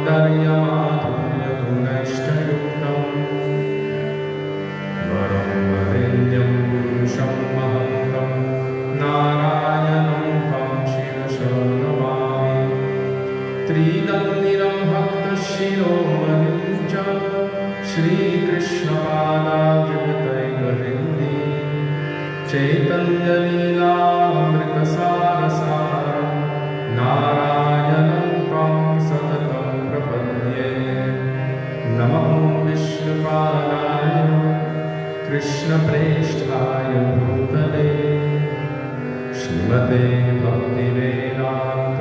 सौन्दर्यमाधुर्यगुणैश्च युक्तम् वरं वरेण्यं पुरुषं महन्तं नारायणं तं शिरसा नमामि। त्रिदन्दिनं भक्तशिरोमणिं च श्रीकृष्णपादाब्जगतैकहृदि चैतन्यलीलामृतसारसारं नारायणं तं सततं प्रपद्ये। नमो विष्णुपादाय कृष्णप्रेष्ठाय भूतले श्रीमते भक्तिवेदान्त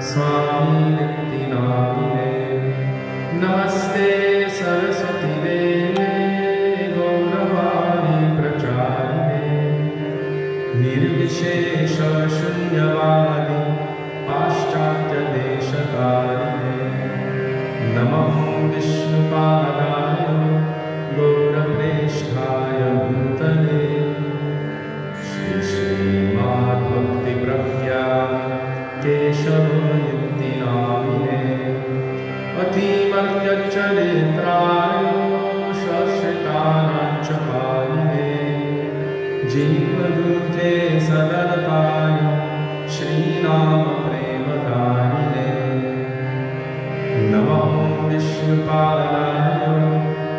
स्वामिनिति नामिने। नमस्ते सरस्वती देवे गौरवाणी प्रचारिणे निर्विशेष शून्यवादी पाश्चात्यदेशकारिणे। नमः विष्णुपादाय गौरप्रेष्ठाय भूतले श्रीमद्भक्तिप्रज्ञान केशवयुक्ति नामिने अतिमर्त्यचरित्राय शश्रितानां च पालिने जीवदूते सदरताय श्रीनाम प्रेमदायिने। नमः विष्णुपादाय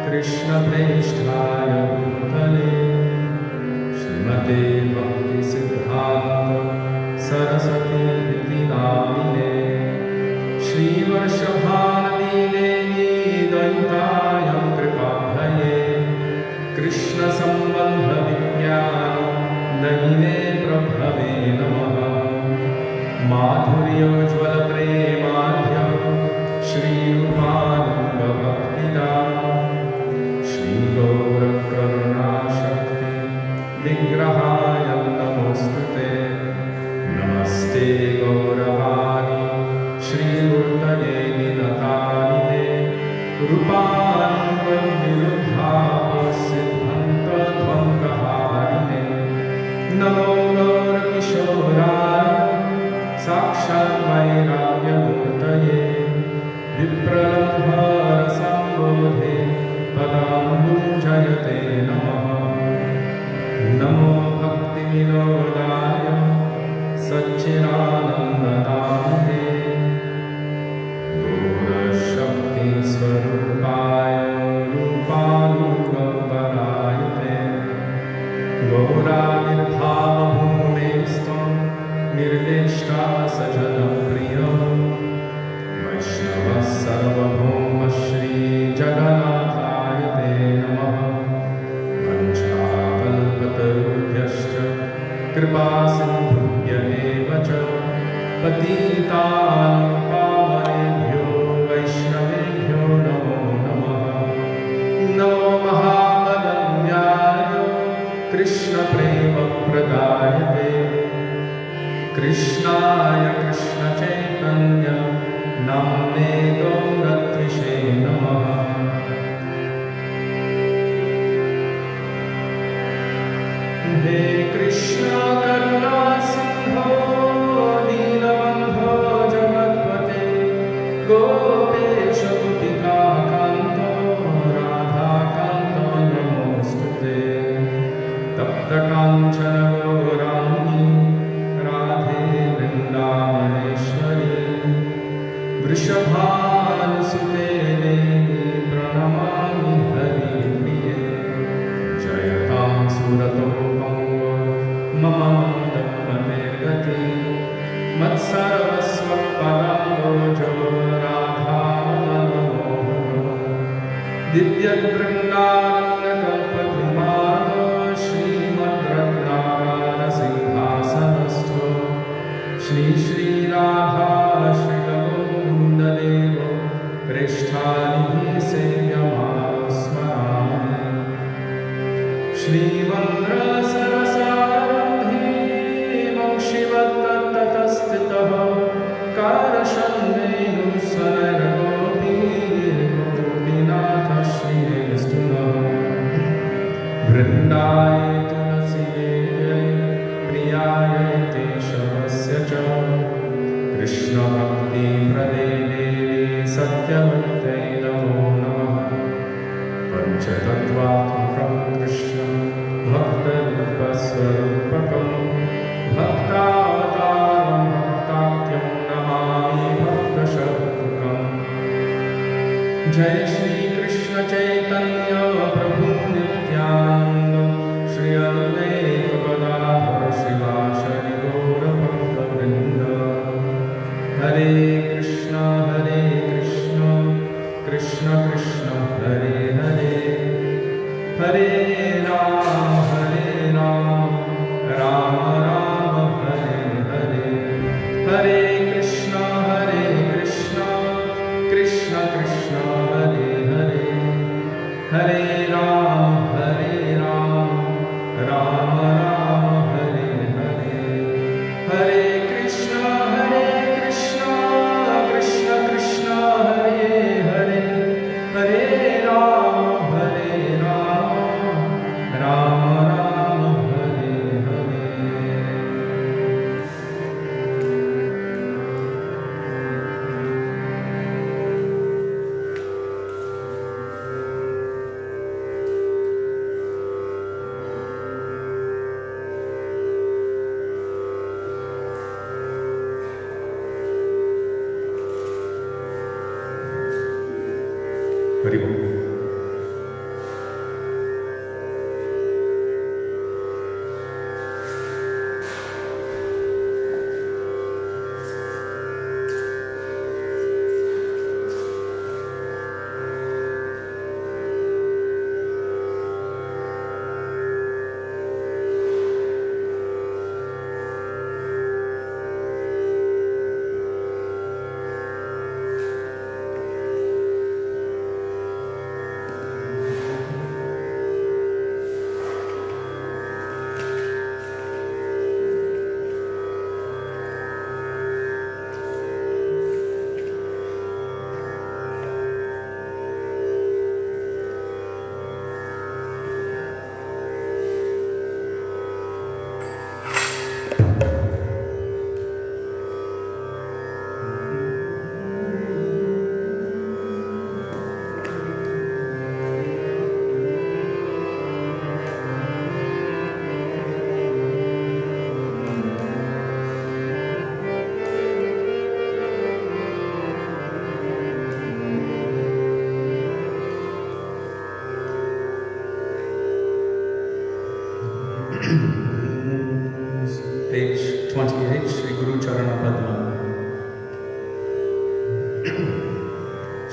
कृष्णप्रेष्ठाय भूतले श्रीमते भक्तिसिद्धान्त सरस्वती नामिने श्रीवर्षभानदीदेवी दयिताय कृपाभये कृष्णसम्बन्धविज्ञान दयिने प्रभवे नमः। माधुर्योज्ज्वलप्रेमाढ्य श्रीरूपानन्दभक्तिदां श्रीगौरकरुणाशक्ति विग्रहाय नमोऽस्तुते। नमस्ते गौरवाणी श्रीमूर्तये निरतानिने रूपानुगनिरुद्धापसिद्धन्तध्वङ्गहारिणे। नमो गौरकिशोराय साक्षात् वैराग्यमूर्तये विप्रलम्भरसम्बोधे पदाम्बुजयते नमः। नमो भक्तिविनोदाय सच्चिदानन्दनामहे गौरशक्तिस्वरूपाय रूपानुगम्बरायते गौराविर्भावभूमेस्त्वं निर्दिष्टा सजनप्रिय वैष्णवः सर्वभौम श्रीजगन्नाथाय ते नमः। वञ्चाकल्पतरुभ्यश्च कृपासिन्धुभ्य एव च पतितानां पावनेभ्यो वैष्णवेभ्यो नमो नमः। नमो महावदन्याय कृष्णप्रेमप्रदायते कृष्णाय कृष्णचैतन्य नाम्ने गौरत्रिषे नमः। हे कृष्ण करुणा सिंधो दीनबन्धो जगत्पते गोपेश गोपिका कान्तो राधाकान्तो नमोऽस्तुते। तप्त काञ्चन गौराङ्गी राधे वृन्दावनेश्वरी वृषभानुसुते देवी प्रणमामि हरिप्रिये। जयतां सुरतो मम मन्दमतिर्गति मत्सर्वस्वपदाम्बोजो राधामनोहरो दिव्यवृन्दारण्यकल्पद्रुमाद श्रीमद्रत्नाकरसिंहासनस्थो श्री श्रीराधा श्रीगोविन्ददेवो प्रेष्ठानिः सेव्यमास्मरामि। श्रीवन्द्रसरसारम्भे वंशिवत्ततस्थितः कारशन्वेणुस्वरगोपीर्गोपीनाथ श्रीनिस्तुनः। वृन्दाय तुलसीदेव्यै प्रियाय केशवस्य च कृष्णभक्तिप्रदे देवी सत्यवत्यै नमो नमः। पञ्चतत्त्वात्मकं कृष्णं भक्तरूपस्वरूपकं भक्तावतारं भक्ताख्यं नमामि भक्तशत्रुकम्। जय श्री कृष्ण चैतन्य प्रभु नित्यानंद श्री अद्वैत गदाधर शिवासादि गौर भक्तवृंद। हरे कृष्ण कृष्ण कृष्ण हरे हरे, हरे राम राम राम हरे हरे। हरे कृष्ण कृष्ण कृष्ण हरे हरे, हरे राम राम राम हरे हरे। हरे कृष्ण कृष्ण कृष्ण हरे हरे, हरे राम राम राम हरे हरे। हरि बोल। Page 28, Shri Guru Charana Padma.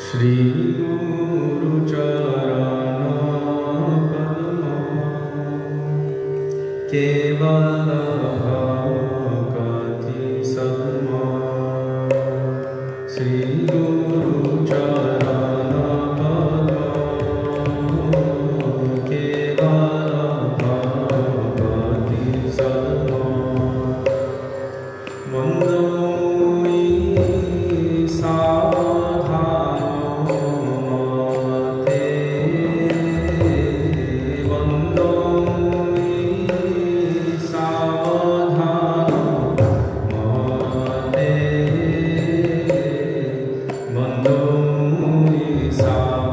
Shri Guru Charana Padma Kevala Bhakati Sadma. Shri Guru Charana Padma Kevala Bhakati Sadma. Vandami Savadhano Mate, Vandami Savadhano Mate, Vandami Savadhano Mate, Vandami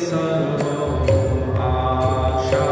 Sarva Asha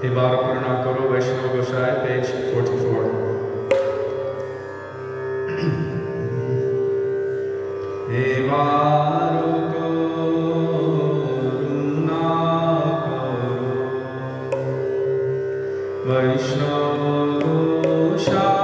Devar Purna Koro Vaishnava Gosai, page 44. Devaru Koruna Koro Vaishnava Gosai.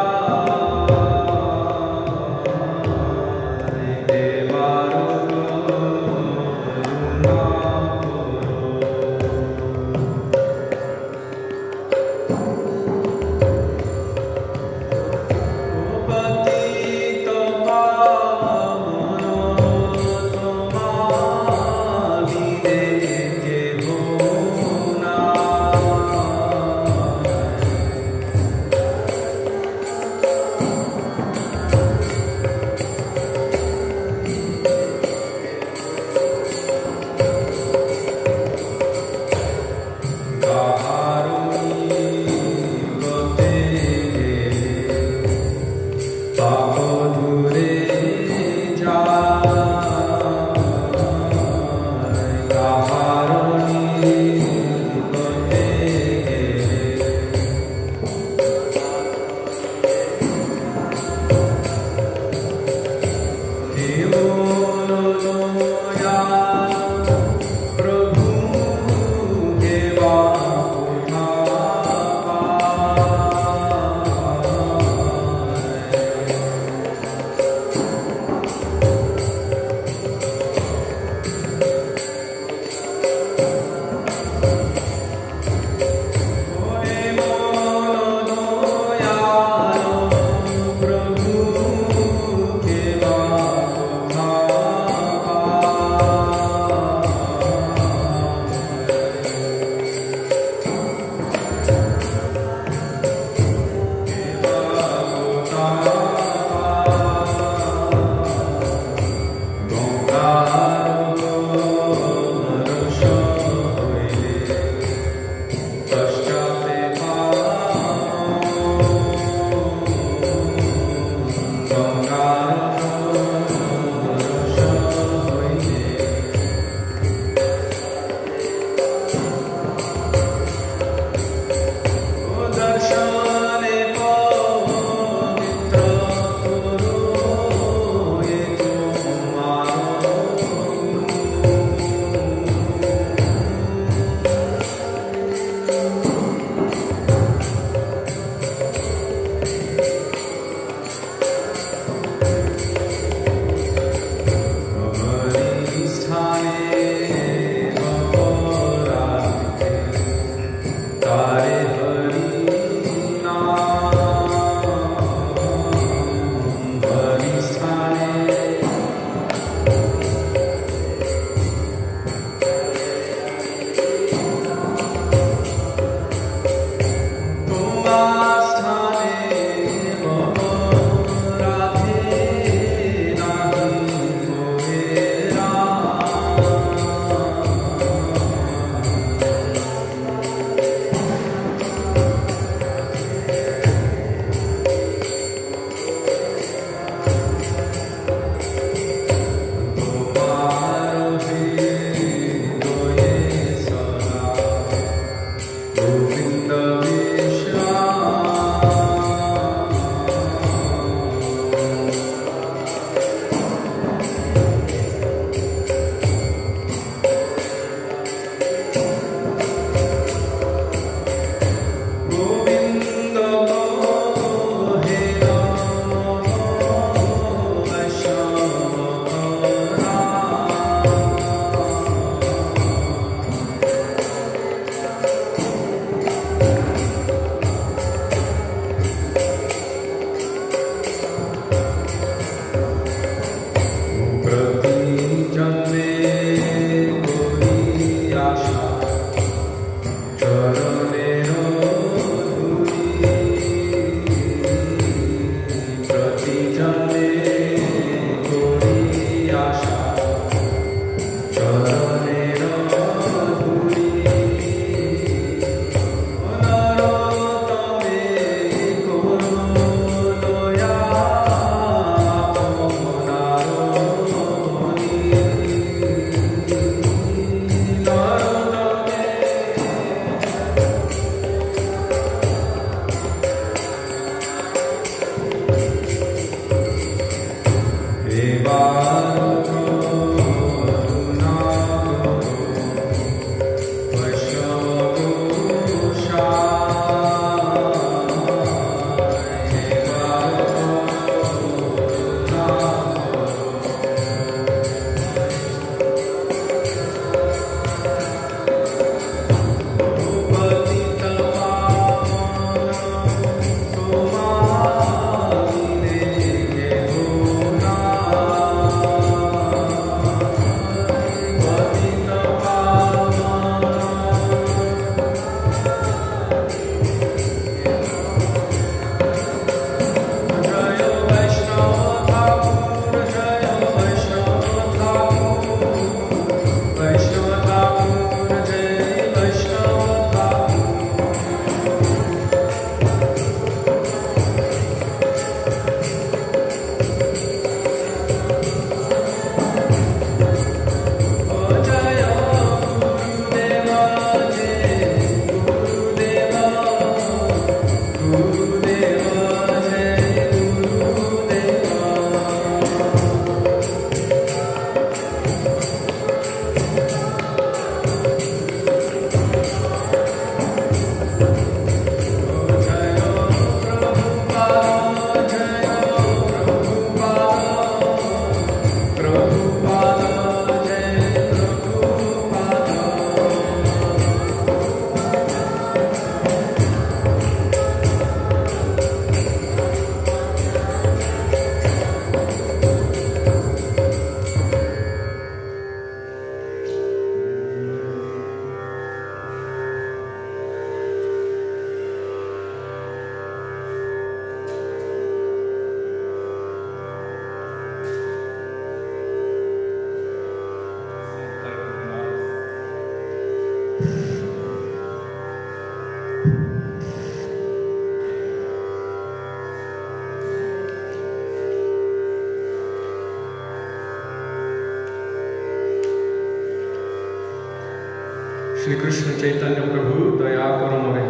Prabhu Shri Krishna Chaitanya Prabhu Daya Karumare.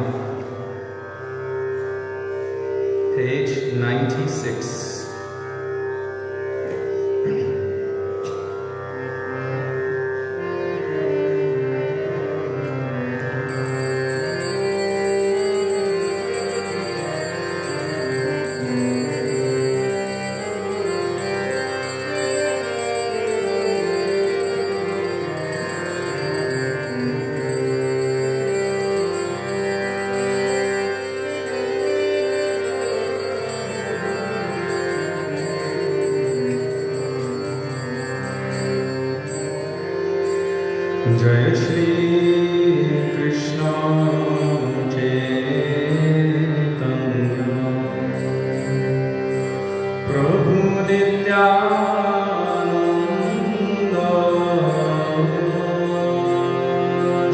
Page 96. Jai Shri Krishna Chaitanya Prabhu Nityananda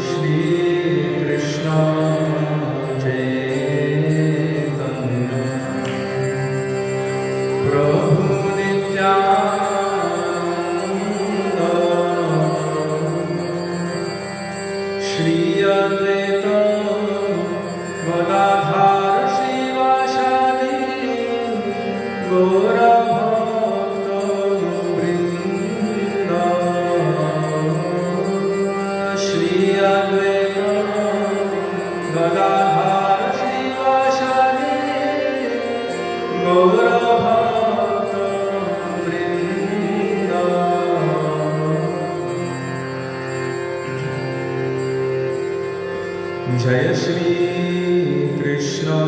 Shri Krishna Chaitanya Prabhu Nityananda Shri Advaita Gadadhar Shivasadi Gaura Bhakta Vrinda Shri Advaita Gadadhar Shivasadi Gaura Bhakta Vrinda Jai Shri Krishna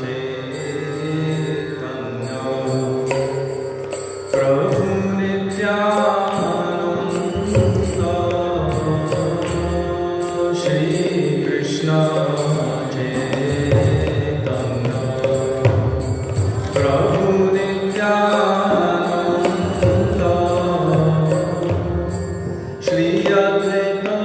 Chaitanya Prabhu Nityananda Shri Krishna Chaitanya Prabhu Nityananda Shri Advaita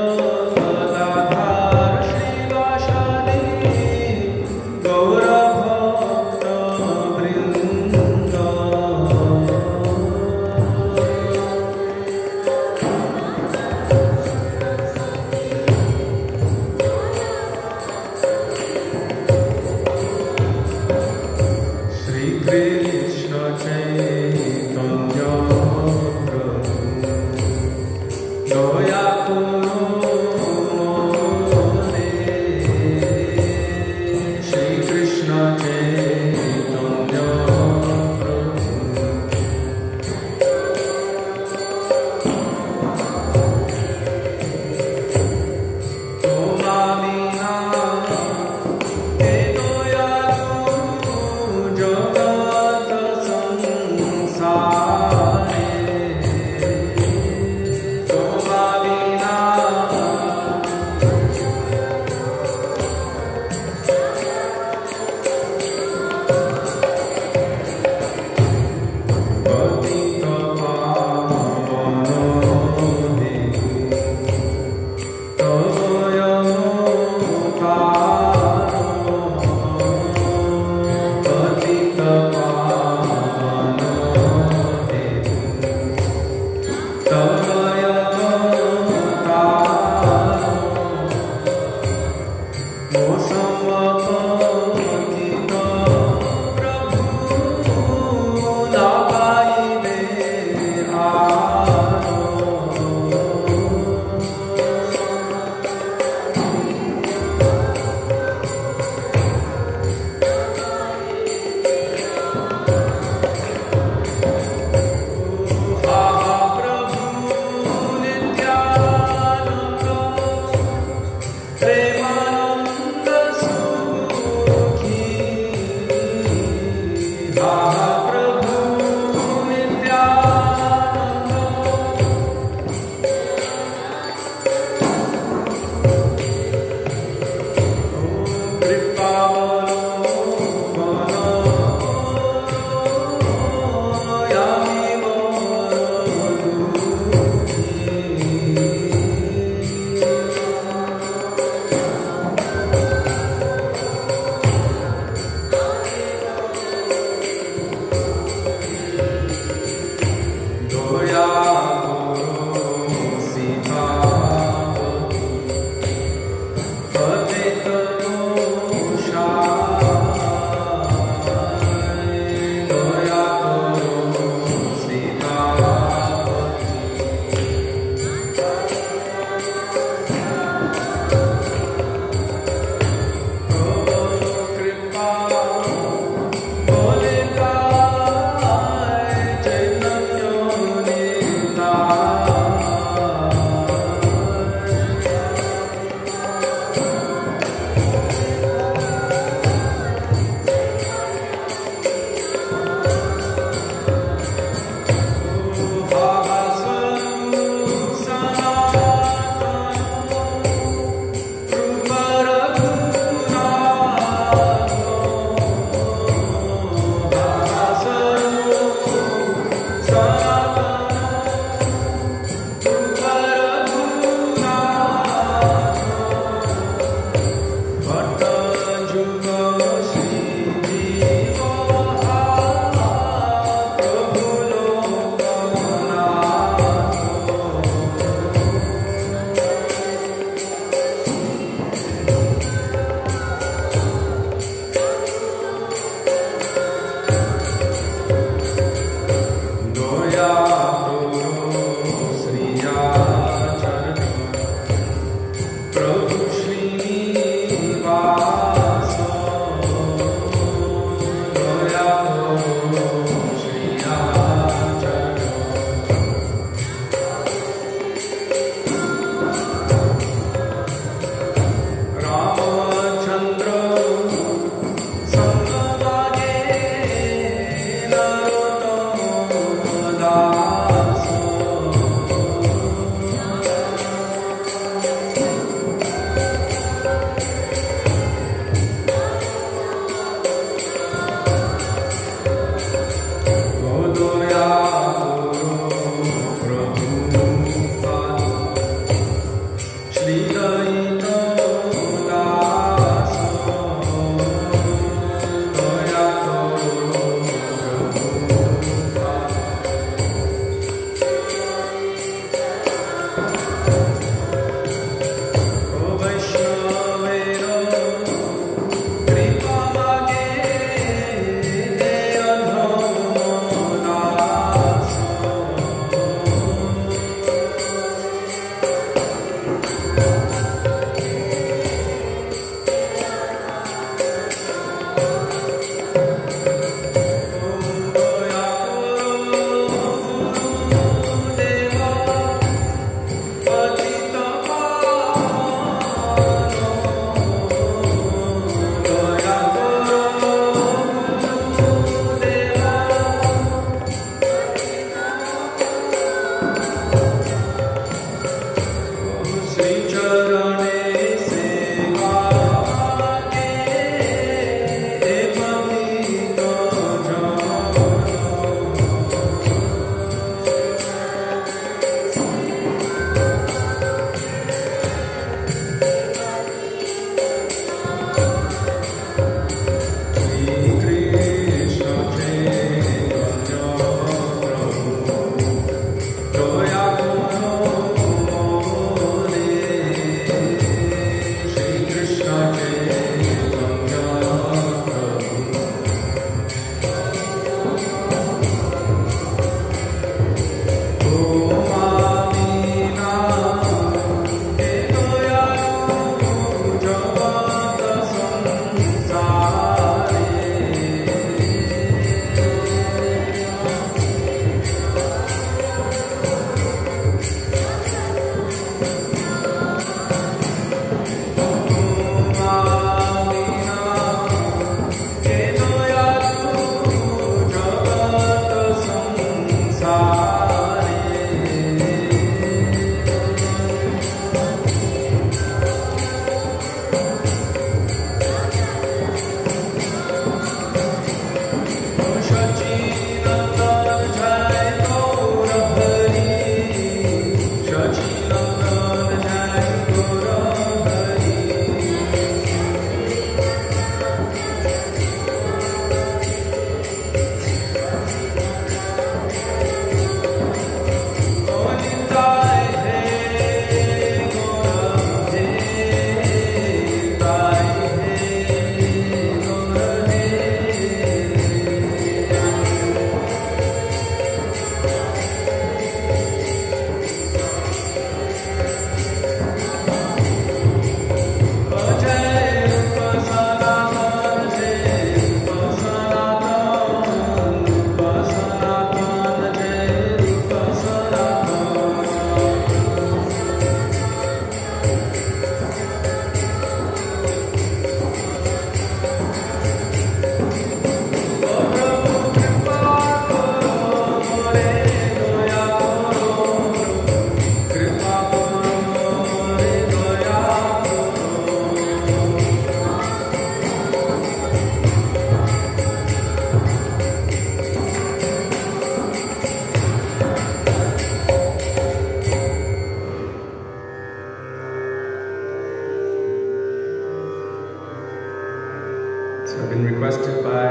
requested by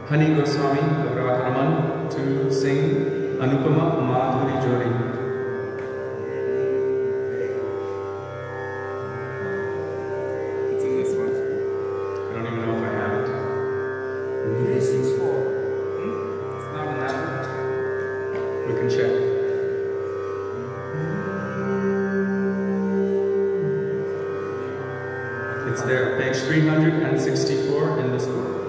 Hani Goswami of Radharaman to sing Anupama Madhuri Jodi. It's in this one. I don't even know if I have it. 364. It's not in that one. We can check. It's there, page 364 in this book.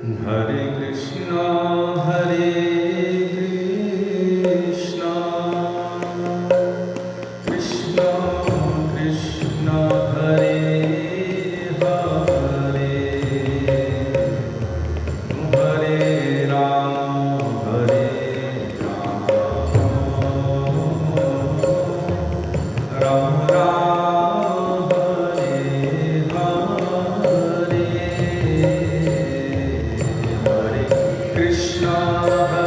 Hare Krishna, Hare Krishna, Krishna Krishna, Hare Hare, Hare Rama, Hare Rama, Rama Rama, Hare Hare, Hare Krishna, Hare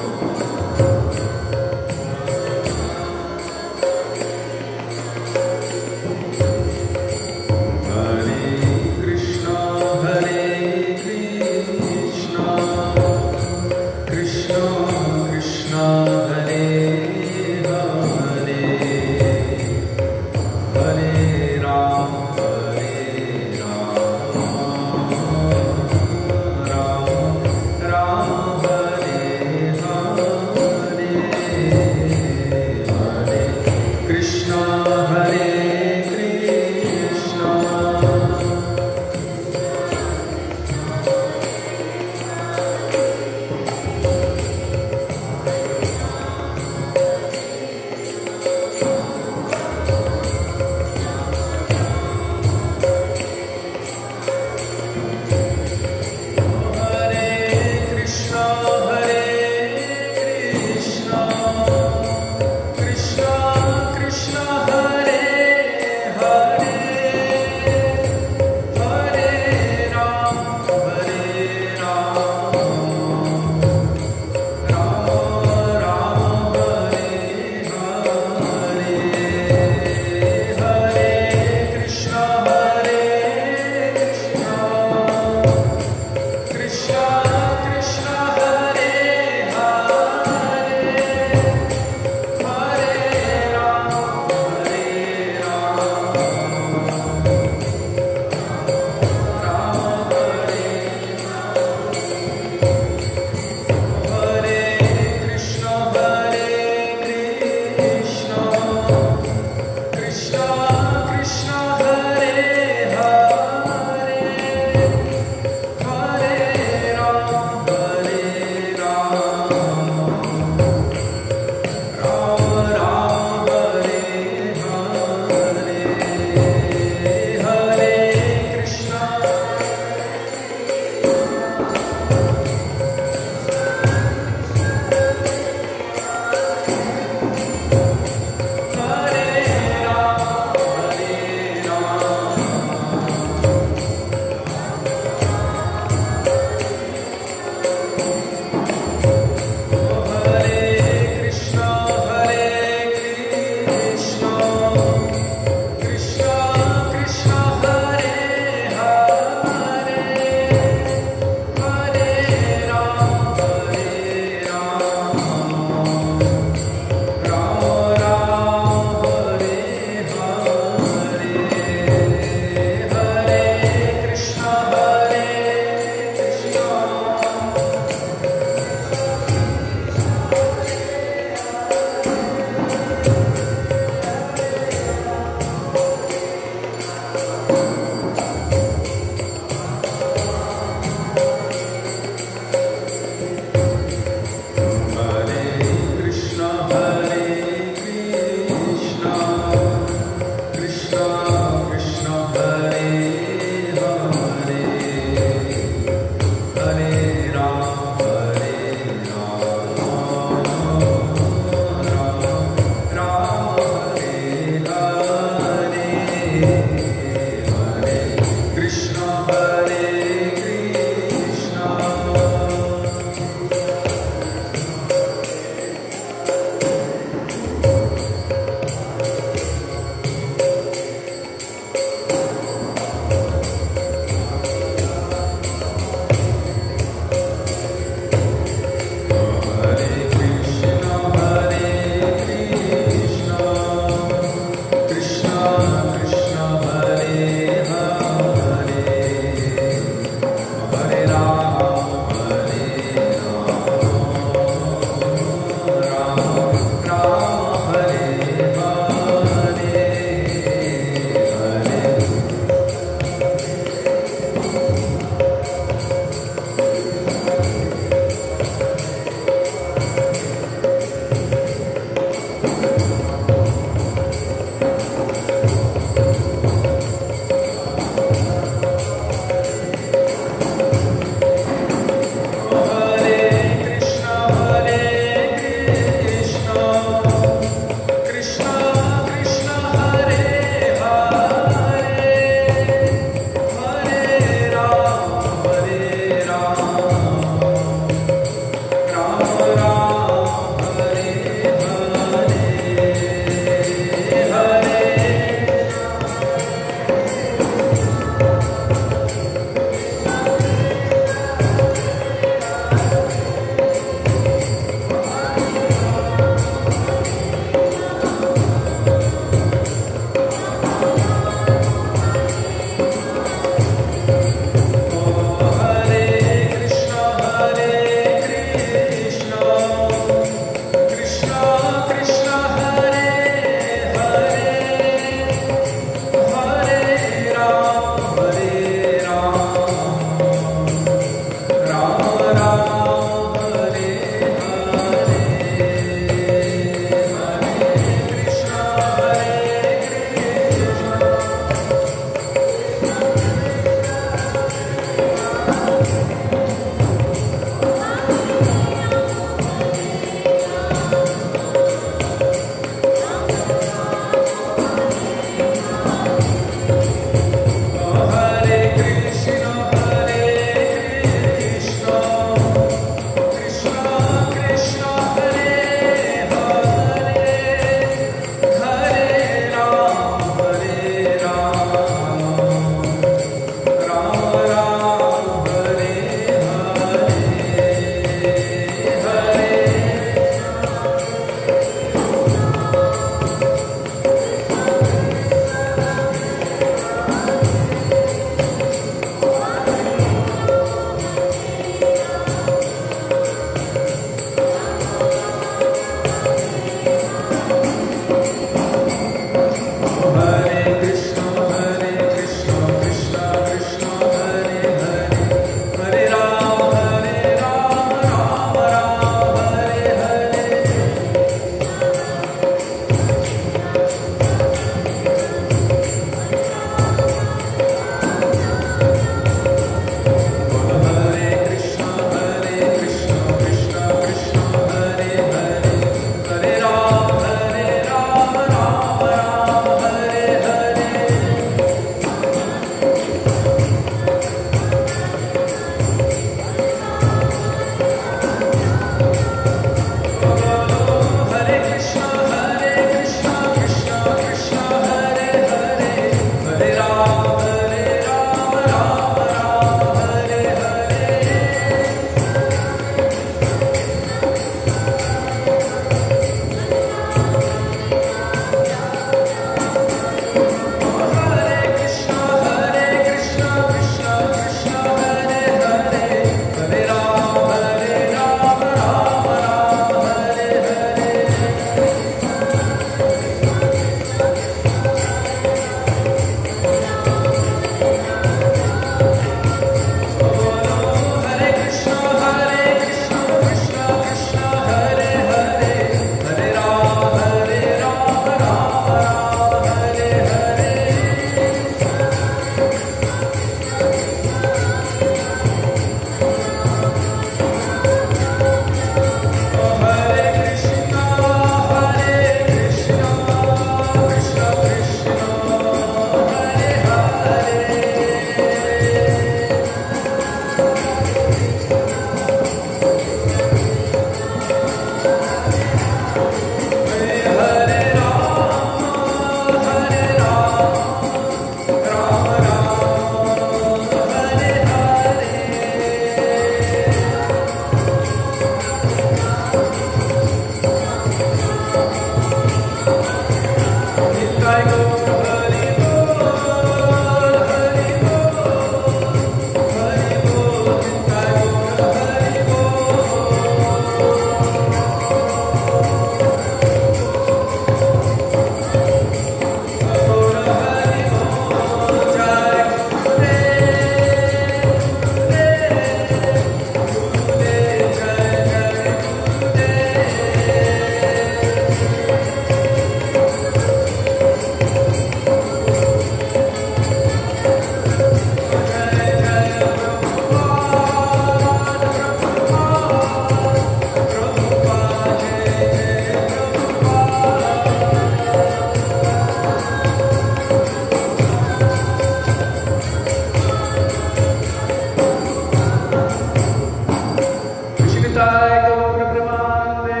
Nitai Gaur Premanande,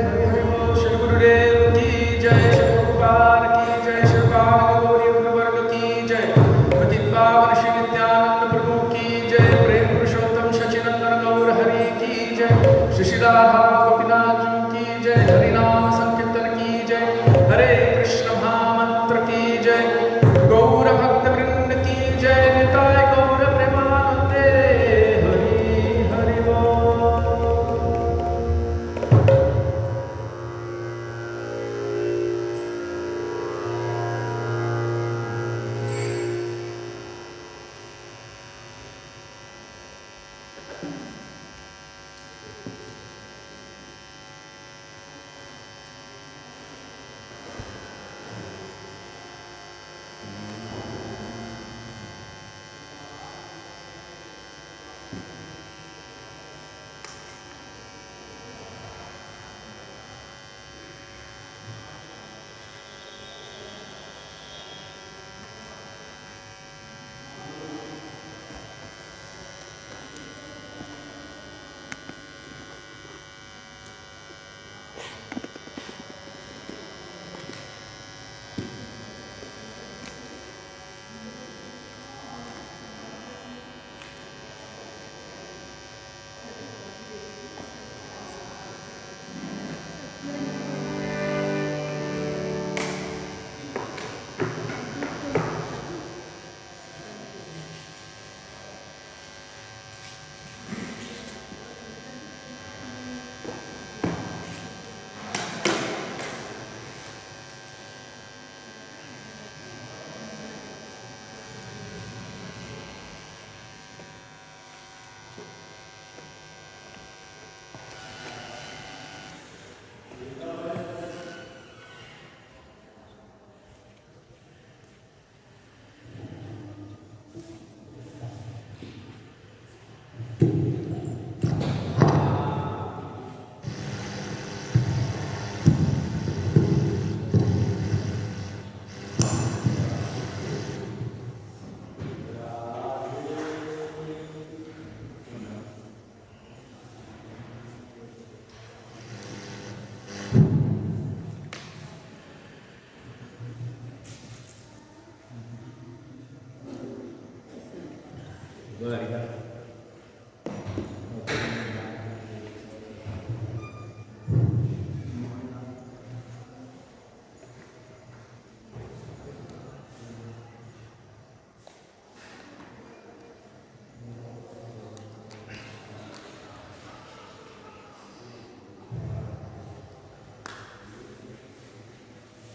Hari Hari Bol, Shri Gurudev ki jai, Shri Prabhupada ki jai, Shri Gauri Varga ki jai, Patit Pavan Shri Nityananda Prabhu ki jai, Prem Purushottam Shachinandan Gaur Hari ki jai, Shri Radha Gopinath ki jai, Hari Nam Sankirtan ki jai, Hare Krishna Mahamantra ki jai, Gaura Bhakta Vrinda ki jai, Nitai Gaur Premanande, Hari Hari Bol.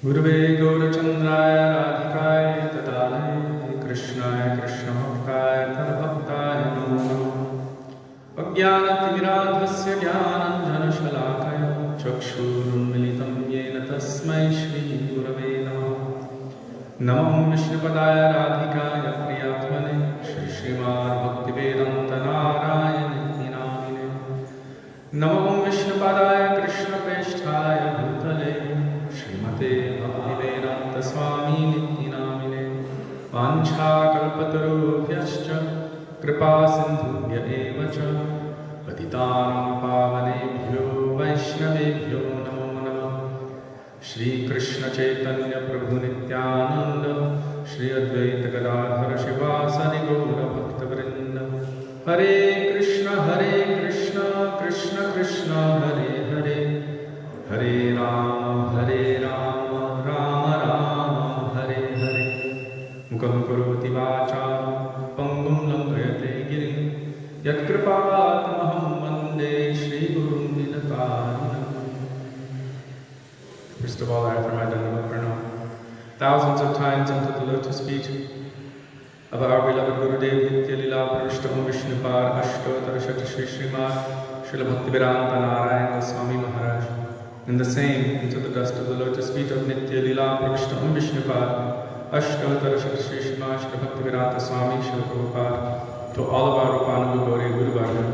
Gurave Gaurachandraya Radhikaya Tadale Krishnaya Krishna Bhaktaya Tadbhaktaya Namo Namo Ajnanatimirandhasya Jnananjana Shalakaya Chakshurunmilitam Yena Tasmai Shri Gurave Namaha Namo Vishnupadaya Radhikaya Priyatmane Shri Srimad Bhaktivedanta Narayan Namine Namo Vishnupadaya Krishna Preshthaya Bhutale Srimate Bhaktivedanta Swami Nityanamine Vanchakalpatarubhyascha Kripa Sindhubhya eva cha Patitanam Pavanebhyo Vaishnavebhyo Namo Namah Shri Krishna Chaitanya Prabhu Nityananda Shri Advaita Gadadhara Shivasadi Gaura Bhaktivinoda Hare Krishna Krishna Krishna Hare Hare Hare Rama Rama Rama Hare Hare Mukam Karoti Vacha Pangum Langhayate Girim Yat Kripatamaham Vande Shri Gurum Nilakanam. First of all, I offer my Dandavat Pranam thousands of times unto the lotus feet of our beloved Gurudev Nitya Lila Prishtam Vishnupad Astottara Shri Srimad Srila Bhaktivedanta Narayan Goswami Maharaja. And the same into the dust of the lotus feet of Nitya Lila Prishtam Vishnupad Astottara Shri Srimad Srila Bhaktivedanta Swami Srila Prabhupada, to all of our Rupanuga Gauri Guru Varga,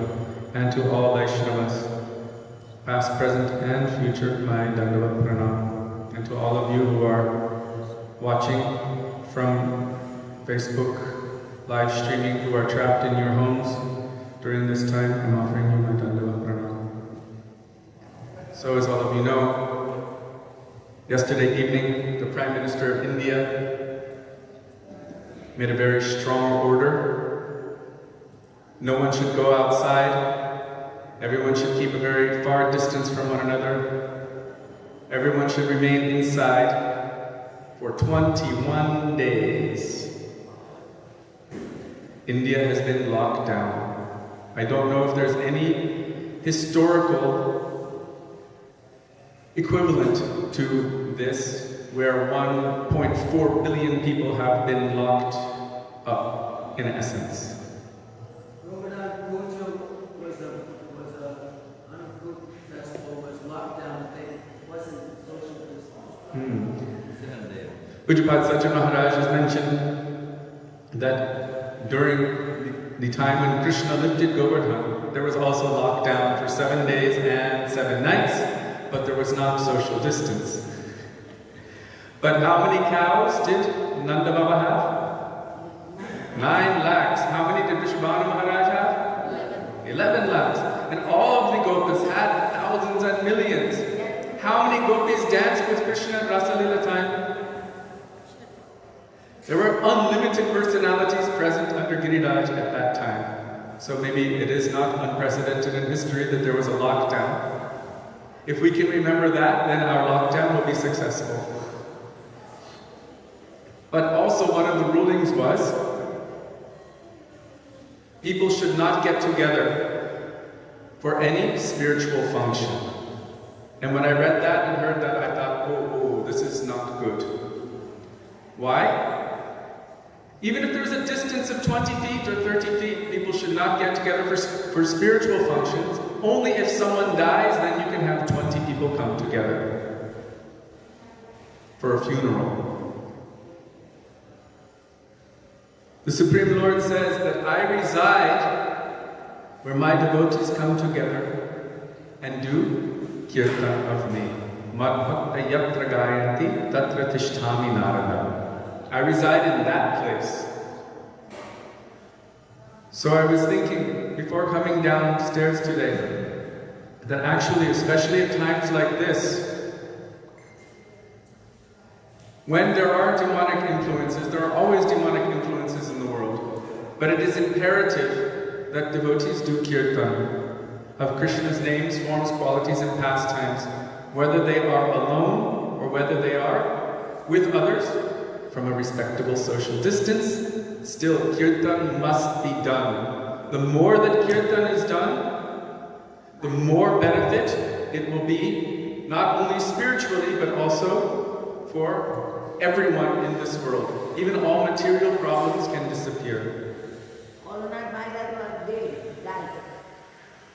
and to all Vaishnavas, past, present, and future, my Dandavat Pranam, and to all of you who are watching from Facebook live streaming, who are trapped in your homes during this time, I'm offering you my Dandavat Pranam. So as all of you know, yesterday evening, the Prime Minister of India made a very strong order. No one should go outside. Everyone should keep a very far distance from one another. Everyone should remain inside for 21 days. India has been locked down. I don't know if there's any historical equivalent to this, where 1.4 billion people have been locked up, in essence. Pujapad Sacha Maharaj has mentioned that during the time when Krishna lifted Govardhan, there was also lockdown for 7 days and 7 nights, but there was not social distance. But how many cows did Nanda Baba have? 9 lakhs. How many did Vishwabhanu Maharaj have? 11 lakhs. And all of the gopas had thousands and millions. How many gopis danced with Krishna at Rasa Leela time? There were unlimited personalities present under Giriraj at that time. So maybe it is not unprecedented in history that there was a lockdown. If we can remember that, then our lockdown will be successful. But also one of the rulings was, people should not get together for any spiritual function. And when I read that and heard that, I thought, oh, this is not good. Why? Even if there's a distance of 20 feet or 30 feet, people should not get together for spiritual functions. Only if someone dies, then you can have 20 people come together for a funeral. The Supreme Lord says that I reside where my devotees come together and do kirtan of me. Madbhakta yatra gayanti tatra tishtami narada. I reside in that place. So I was thinking, before coming downstairs today, that actually, especially at times like this, when there are demonic influences, there are always demonic influences in the world, but it is imperative that devotees do kirtan of Krishna's names, forms, qualities, and pastimes, whether they are alone or whether they are with others, from a respectable social distance. Still, kirtan must be done. The more that kirtan is done, the more benefit it will be, not only spiritually, but also for everyone in this world. Even all material problems can disappear.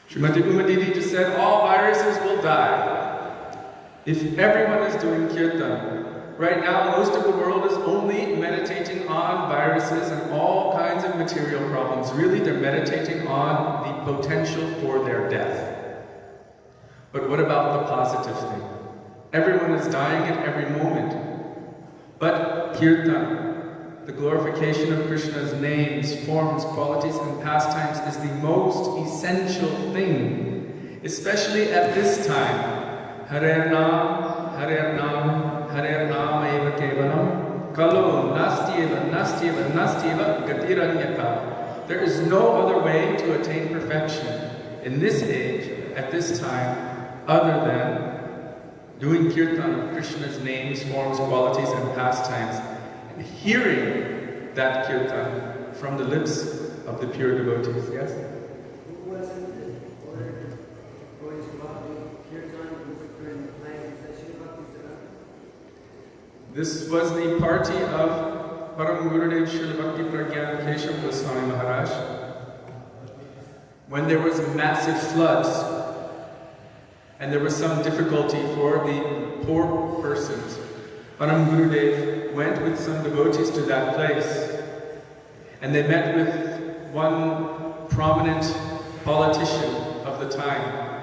Srimati Uma Didi just said, all viruses will die. If everyone is doing kirtan, right now, most of the world is only meditating on viruses and all kinds of material problems. Really, they're meditating on the potential for their death. But what about the positive thing? Everyone is dying at every moment. But kirtan, the glorification of Krishna's names, forms, qualities, and pastimes is the most essential thing, especially at this time. Hare Nam, Hare Nam, Hare Nama eva kevalam, kalo nastyeva, nastyeva, nastyeva gatiranyata. There is no other way to attain perfection in this age, at this time, other than doing kirtan of Krishna's names, forms, qualities, and pastimes, and hearing that kirtan from the lips of the pure devotees. Yes? This was the party of Param Gurudev Srila Bhakti Pragyan Keshav Goswami Maharaj. When there was massive floods, and there was some difficulty for the poor persons, Param Gurudev went with some devotees to that place, and they met with one prominent politician of the time.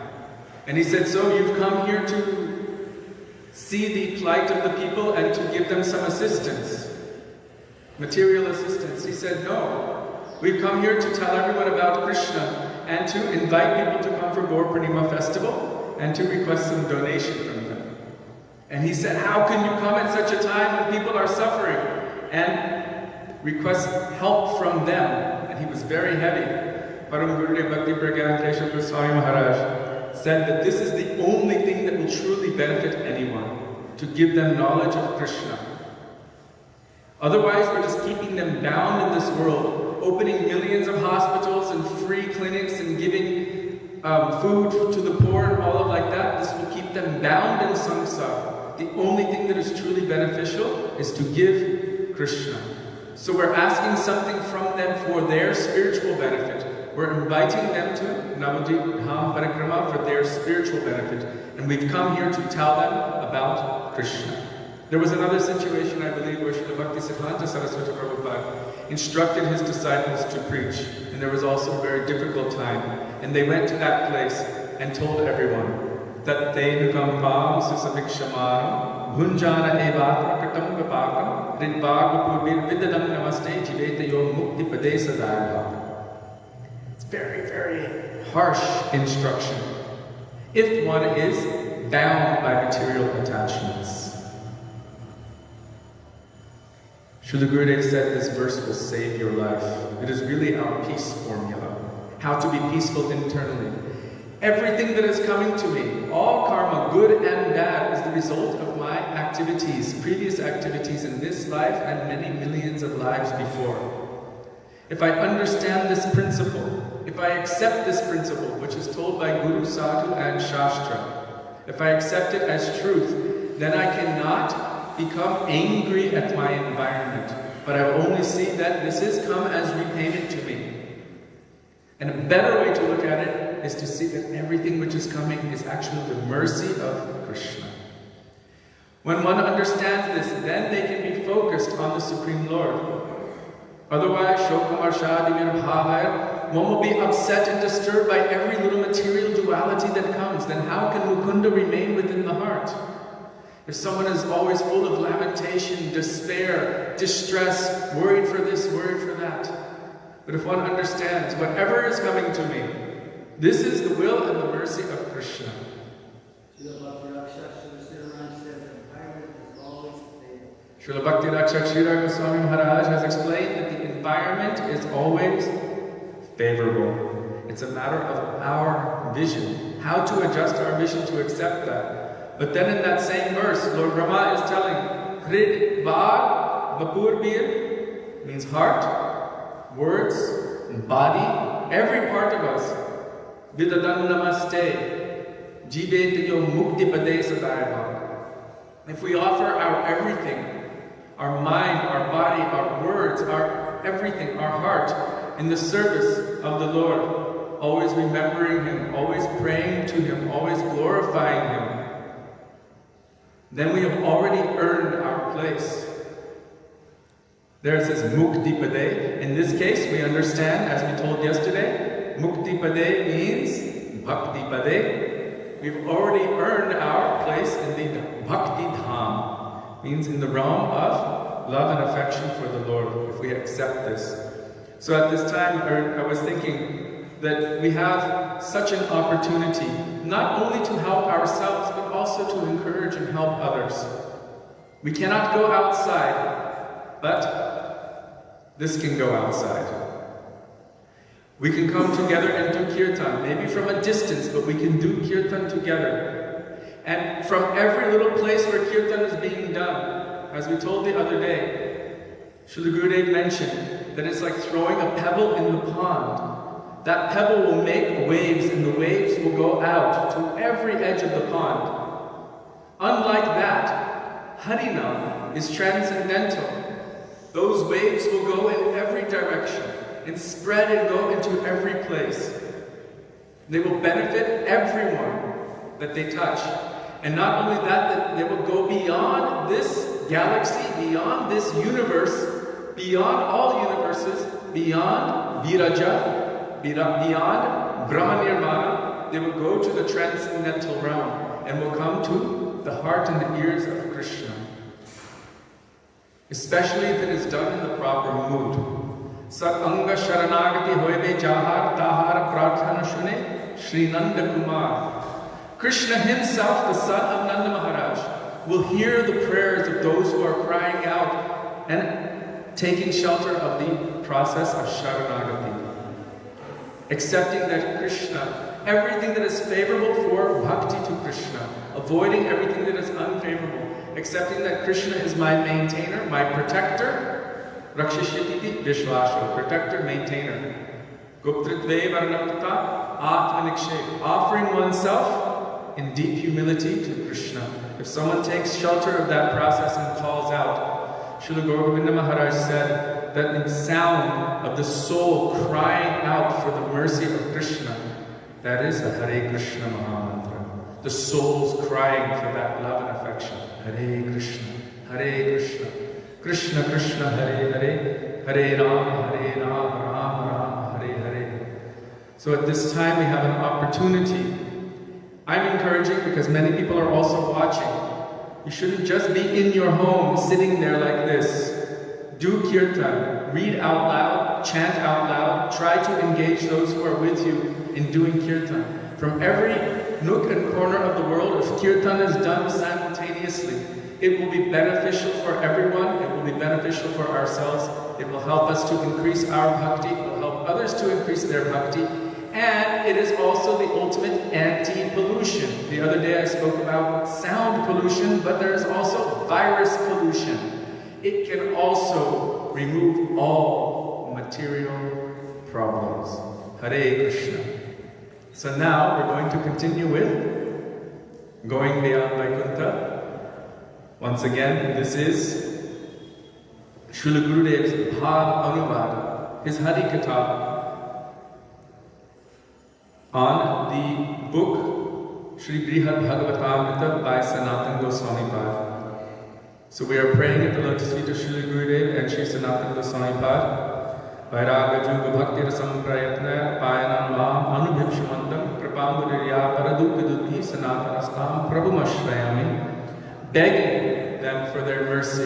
And he said, so you've come here to see the plight of the people and to give them some assistance, material assistance. He said, no, we've come here to tell everyone about Krishna and to invite people to come for Gaur Purnima festival and to request some donation from them. And he said, how can you come at such a time when people are suffering and request help from them? And he was very heavy. Param Gurudev Bhaktivedanta Goswami Maharaj said that this is the only thing that will truly benefit anyone, to give them knowledge of Krishna. Otherwise, we're just keeping them bound in this world, opening millions of hospitals and free clinics and giving food to the poor and all of like that. This will keep them bound in samsara. The only thing that is truly beneficial is to give Krishna. So we're asking something from them for their spiritual benefit. We're inviting them to Navadvip Dham Parikrama for their spiritual benefit. And we've come here to tell them about Krishna. There was another situation, I believe, where Srila Bhaktisiddhanta Saraswati Prabhupada instructed his disciples to preach. And there was also a very difficult time. And they went to that place and told everyone that they nukampam susavikshamanam bhunjana eva prakatam vipakam ridbhagapurvir vidadam namaste jivetayo mukti padesadayam. It's very, very harsh instruction if one is bound by material attachments. Srila Gurudev said this verse will save your life. It is really our peace formula. How to be peaceful internally. Everything that is coming to me, all karma, good and bad, is the result of my activities, previous activities in this life and many millions of lives before. If I understand this principle, if I accept this principle, which is told by Guru, Sadhu and Shastra, if I accept it as truth, then I cannot become angry at my environment, but I only see that this is come as repayment to me. And a better way to look at it is to see that everything which is coming is actually the mercy of Krishna. When one understands this, then they can be focused on the Supreme Lord. Otherwise, one will be upset and disturbed by every little material duality that comes. Then how can Mukunda remain within the heart? If someone is always full of lamentation, despair, distress, worried for this, worried for that. But if one understands, whatever is coming to me, this is the will and the mercy of Krishna. Srila Bhakti Rakshak Srila Goswami Maharaj has explained that the environment is always favorable. It's a matter of our vision, how to adjust our vision to accept that. But then in that same verse, Lord Brahma is telling, Hrid Bhag Vapurbir means heart, words, and body, every part of us. Vidadam Namaste, Jivetayo Mukti Padesadayam. If we offer our everything, our mind, our body, our words, our everything, our heart, in the service of the Lord, always remembering Him, always praying to Him, always glorifying Him, then we have already earned our place. There it says Mukti Pade. In this case, we understand, as we told yesterday, Mukti Pade means Bhakti Pade. We've already earned our place in the Bhakti Dham, means in the realm of love and affection for the Lord, if we accept this. So at this time, I was thinking that we have such an opportunity, not only to help ourselves, but also to encourage and help others. We cannot go outside, but this can go outside. We can come together and do kirtan, maybe from a distance, but we can do kirtan together. And from every little place where kirtan is being done, as we told the other day, Srila Gurudev mentioned that it's like throwing a pebble in the pond. That pebble will make waves, and the waves will go out to every edge of the pond. Unlike that, Harinam is transcendental. Those waves will go in every direction and spread and go into every place. They will benefit everyone that they touch. And not only that they will go beyond this galaxy, beyond this universe, beyond all universes, beyond Viraja, beyond Brahma Nirvana. They will go to the transcendental realm and will come to the heart and the ears of Krishna. Especially if it is done in the proper mood. Sat anga sharanagati hoibe jahar tahar prarthana shune Shri Nanda Kumar. Krishna himself, the son of Nanda Maharaj, will hear the prayers of those who are crying out and taking shelter of the process of sharanagati. Accepting that Krishna, everything that is favorable for bhakti to Krishna, avoiding everything that is unfavorable, accepting that Krishna is my maintainer, my protector, Rakshishyatiti Vishvasho, protector, maintainer. Guptritve Varnapta Atmanikshep, offering oneself in deep humility to Krishna. If someone takes shelter of that process and calls out, Srila Gurudeva Maharaj said that the sound of the soul crying out for the mercy of Krishna, that is the Hare Krishna Mahamantra. The soul's crying for that love and affection. Hare Krishna, Hare Krishna, Krishna Krishna, Hare Hare, Hare Ram, Ram Ram, Hare Hare. So at this time we have an opportunity. I'm encouraging because many people are also watching. You shouldn't just be in your home sitting there like this. Do kirtan, read out loud, chant out loud, try to engage those who are with you in doing kirtan. From every nook and corner of the world, if kirtan is done simultaneously, it will be beneficial for everyone, it will be beneficial for ourselves, it will help us to increase our bhakti, it will help others to increase their bhakti, and it is also the ultimate anti-pollution. The other day I spoke about sound pollution, but there is also virus pollution. It can also remove all material problems. Hare Krishna. So now we're going to continue with going beyond Vaikuntha. Once again, this is Srila Gurudev's Bhav Anuvad, his Hari Katha, on the book Sri Brihad Bhagavatamrita by Sanatan Goswamipada. So we are praying at the lotus feet of Srila Gurudev and Sri Sanatan Goswamipada. Vairaga Juga Bhakti Rasam Prayatna Payanam Mam Anubhipshamandam Kripamudiriya Paradukadudhi Sanatanastam Prabhumashrayami, begging them for their mercy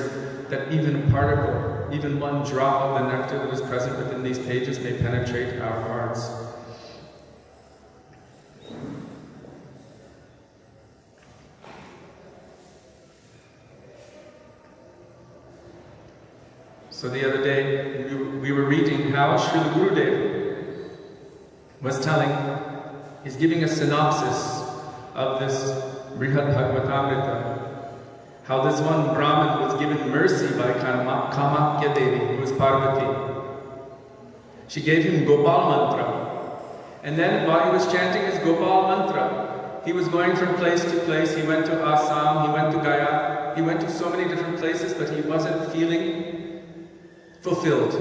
that even a particle, even one drop of the nectar that is present within these pages may penetrate our hearts. So the other day, we were reading how Srila Gurudev was telling, he's giving a synopsis of this Brihad Bhagavatamrita, how this one Brahmin was given mercy by Kamakya Devi, who was Parvati. She gave him Gopal Mantra. And then while he was chanting his Gopal Mantra, he was going from place to place. He went to Assam, he went to Gaya, he went to so many different places, but he wasn't feeling fulfilled.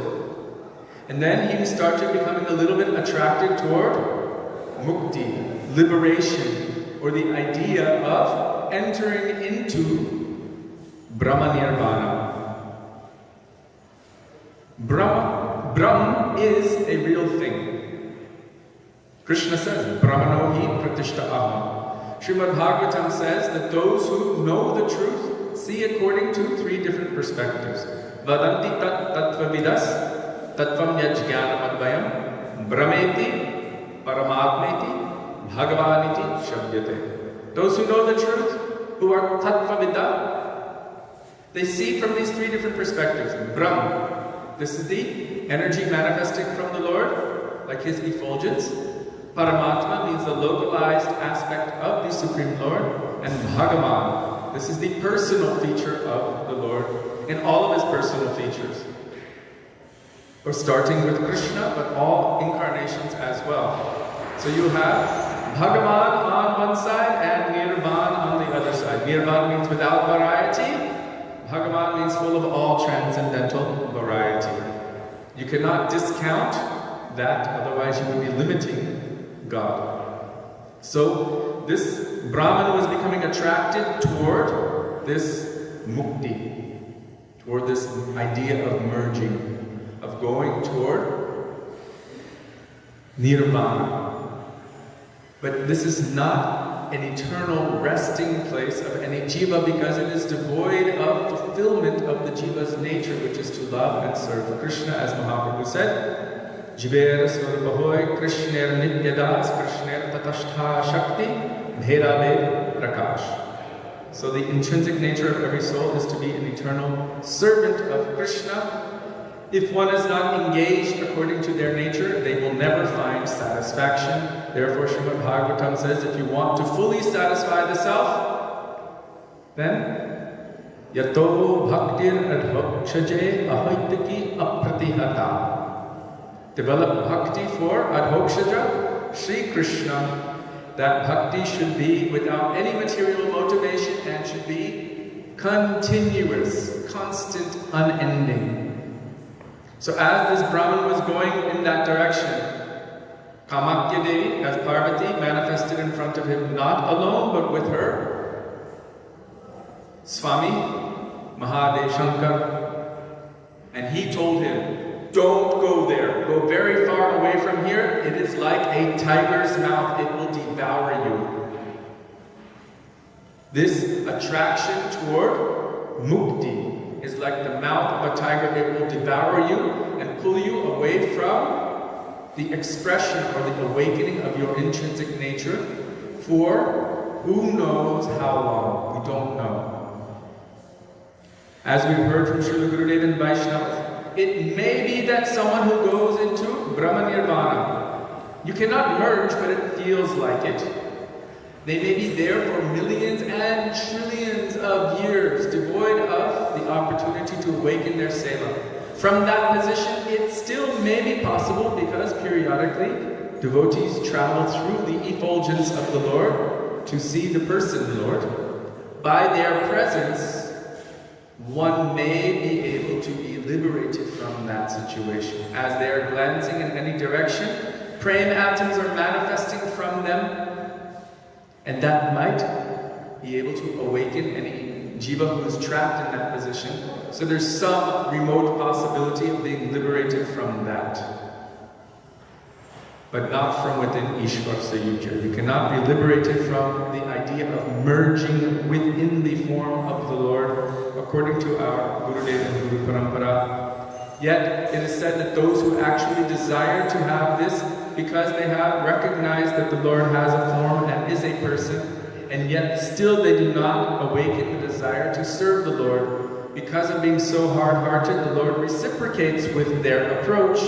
And then he started becoming a little bit attracted toward mukti, liberation, or the idea of entering into Brahma Nirvana. Brahm is a real thing. Krishna says, Brahmanohi Pratishta Aham. Srimad Bhagavatam says that those who know the truth see according to three different perspectives. Vadanti tattvavidas tattvam yajnanam advayam brahmeti paramatmeti bhagavaniti shabdyate. Those who know the truth, who are tattvavida, they see from these three different perspectives. Brahm, this is the energy manifesting from the Lord, like his effulgence. Paramatma means the localized aspect of the Supreme Lord. And Bhagavan, this is the personal feature of the Lord in all of his personal features. We're starting with Krishna, but all incarnations as well. So you have Bhagavan on one side and Nirvan on the other side. Nirvan means without variety. Bhagavan means full of all transcendental variety. You cannot discount that, otherwise you would be limiting God. So this Brahman was becoming attracted toward this mukti, toward this idea of merging, of going toward nirvana. But this is not an eternal resting place of any jiva because it is devoid of fulfillment of the jiva's nature, which is to love and serve Krishna, as Mahaprabhu said. Jivera swarpahoy Krishner nityadas Krishner tatashtha shakti bherabe prakash. So the intrinsic nature of every soul is to be an eternal servant of Krishna. If one is not engaged according to their nature, they will never find satisfaction. Therefore, Srimad Bhagavatam says, if you want to fully satisfy the self, then yato bhaktir adhokshaje ahoitaki apratihata. Develop bhakti for adhokshaja, Sri Krishna. That bhakti should be without any material motivation and should be continuous, constant, unending. So as this Brahman was going in that direction, Kamakya Devi, as Parvati, manifested in front of him, not alone, but with her Swami, Mahadev Shankar. And he told him, don't go there. Go very far away from here. It is like a tiger's mouth. It will devour you. This attraction toward mukti is like the mouth of a tiger. It will devour you and pull you away from the expression or the awakening of your intrinsic nature for who knows how long. We don't know. As we've heard from Srila Gurudev and Vaisnava, it may be that someone who goes into Brahma Nirvana, you cannot merge, but it feels like it. They may be there for millions and trillions of years, devoid of the opportunity to awaken their seva. From that position, it still may be possible because periodically devotees travel through the effulgence of the Lord to see the person Lord. By their presence, one may be able to be liberated from that situation. As they are glancing in any direction, prema atoms are manifesting from them, and that might be able to awaken any jiva who is trapped in that position. So there's some remote possibility of being liberated from that. But not from within Ishvar Sayujya. You cannot be liberated from the idea of merging within the form of the Lord, according to our Gurudev and Guru Parampara. Yet, it is said that those who actually desire to have this, because they have recognized that the Lord has a form and is a person, and yet still they do not awaken the desire to serve the Lord, because of being so hard-hearted, the Lord reciprocates with their approach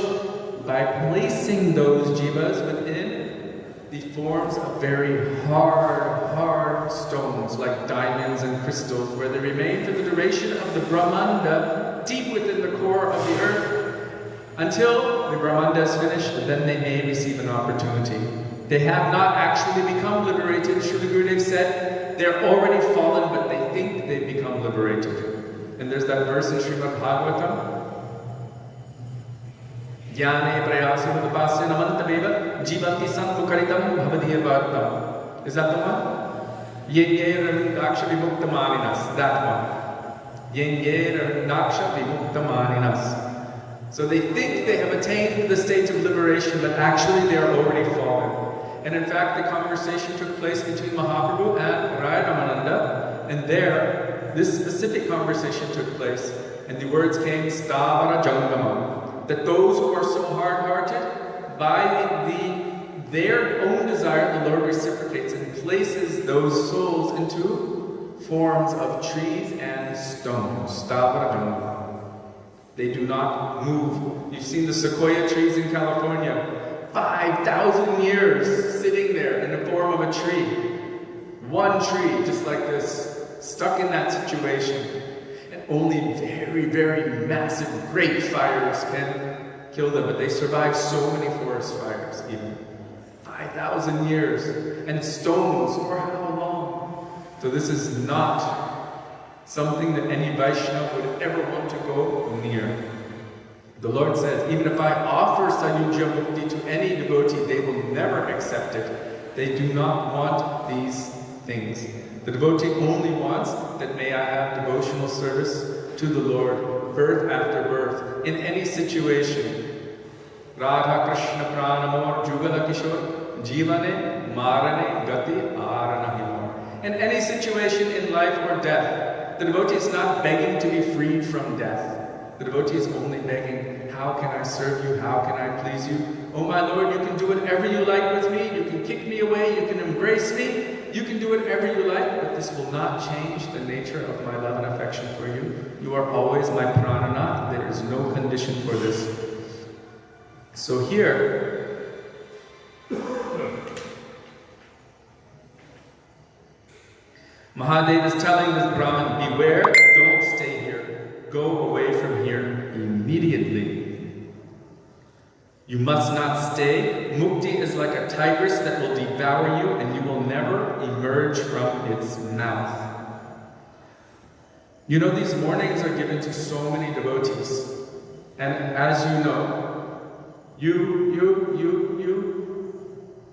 by placing those jivas within the forms of very hard stones, like diamonds and crystals, where they remain for the duration of the Brahmanda, deep within the core of the earth, until the Brahmanda is finished, then they may receive an opportunity. They have not actually become liberated. Srila Gurudev said, they're already fallen, but they think they've become liberated. And there's that verse in Srimad Bhagavatam, Jnane prayasya mudapasya namantaveva jivanti sanmukaritam bhavadhiyavartam. Is that the one? Yenge ravindaksha vimuktamaninas. That one. Yenge ravindaksha vimuktamaninas. So they think they have attained the state of liberation, but actually they are already fallen. And in fact, the conversation took place between Mahaprabhu and Raya Ramananda, and there, this specific conversation took place, and the words came, Stavara Jangama. That those who are so hard-hearted, by their own desire, the Lord reciprocates and places those souls into forms of trees and stones. They do not move. You've seen the sequoia trees in California. 5,000 years sitting there in the form of a tree. One tree, just like this, stuck in that situation. Only very, very massive, great fires can kill them, but they survive so many forest fires, even. 5,000 years, and stones for how long? So this is not something that any Vaishnava would ever want to go near. The Lord says, even if I offer Sayujya Mukti to any devotee, they will never accept it. They do not want these things. The devotee only wants that may I have devotional service to the Lord, birth after birth, in any situation. Radha Krishna Pranamor Jugala Kishori Jivane marane gati aranahimor. In any situation in life or death, the devotee is not begging to be freed from death. The devotee is only begging, how can I serve you? How can I please you? Oh my Lord, you can do whatever you like with me. You can kick me away. You can embrace me. You can do whatever you like, but this will not change the nature of my love and affection for you. You are always my prananath. There is no condition for this. So here, Mahadev is telling this Brahmin, beware, don't stay here. Go away from here immediately. You must not stay. Mukti is like a tigress that will devour you and you will never emerge from its mouth. You know, these mornings are given to so many devotees. And as you know,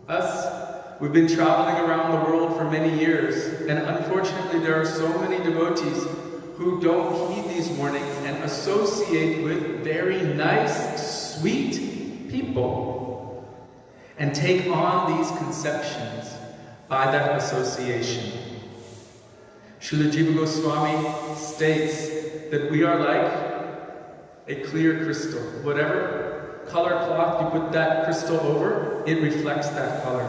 us, we've been traveling around the world for many years. And unfortunately, there are so many devotees who don't heed these warnings and associate with very nice, sweet people and take on these conceptions by that association. Srila Jiva Goswami states that we are like a clear crystal. Whatever color cloth you put that crystal over, it reflects that color.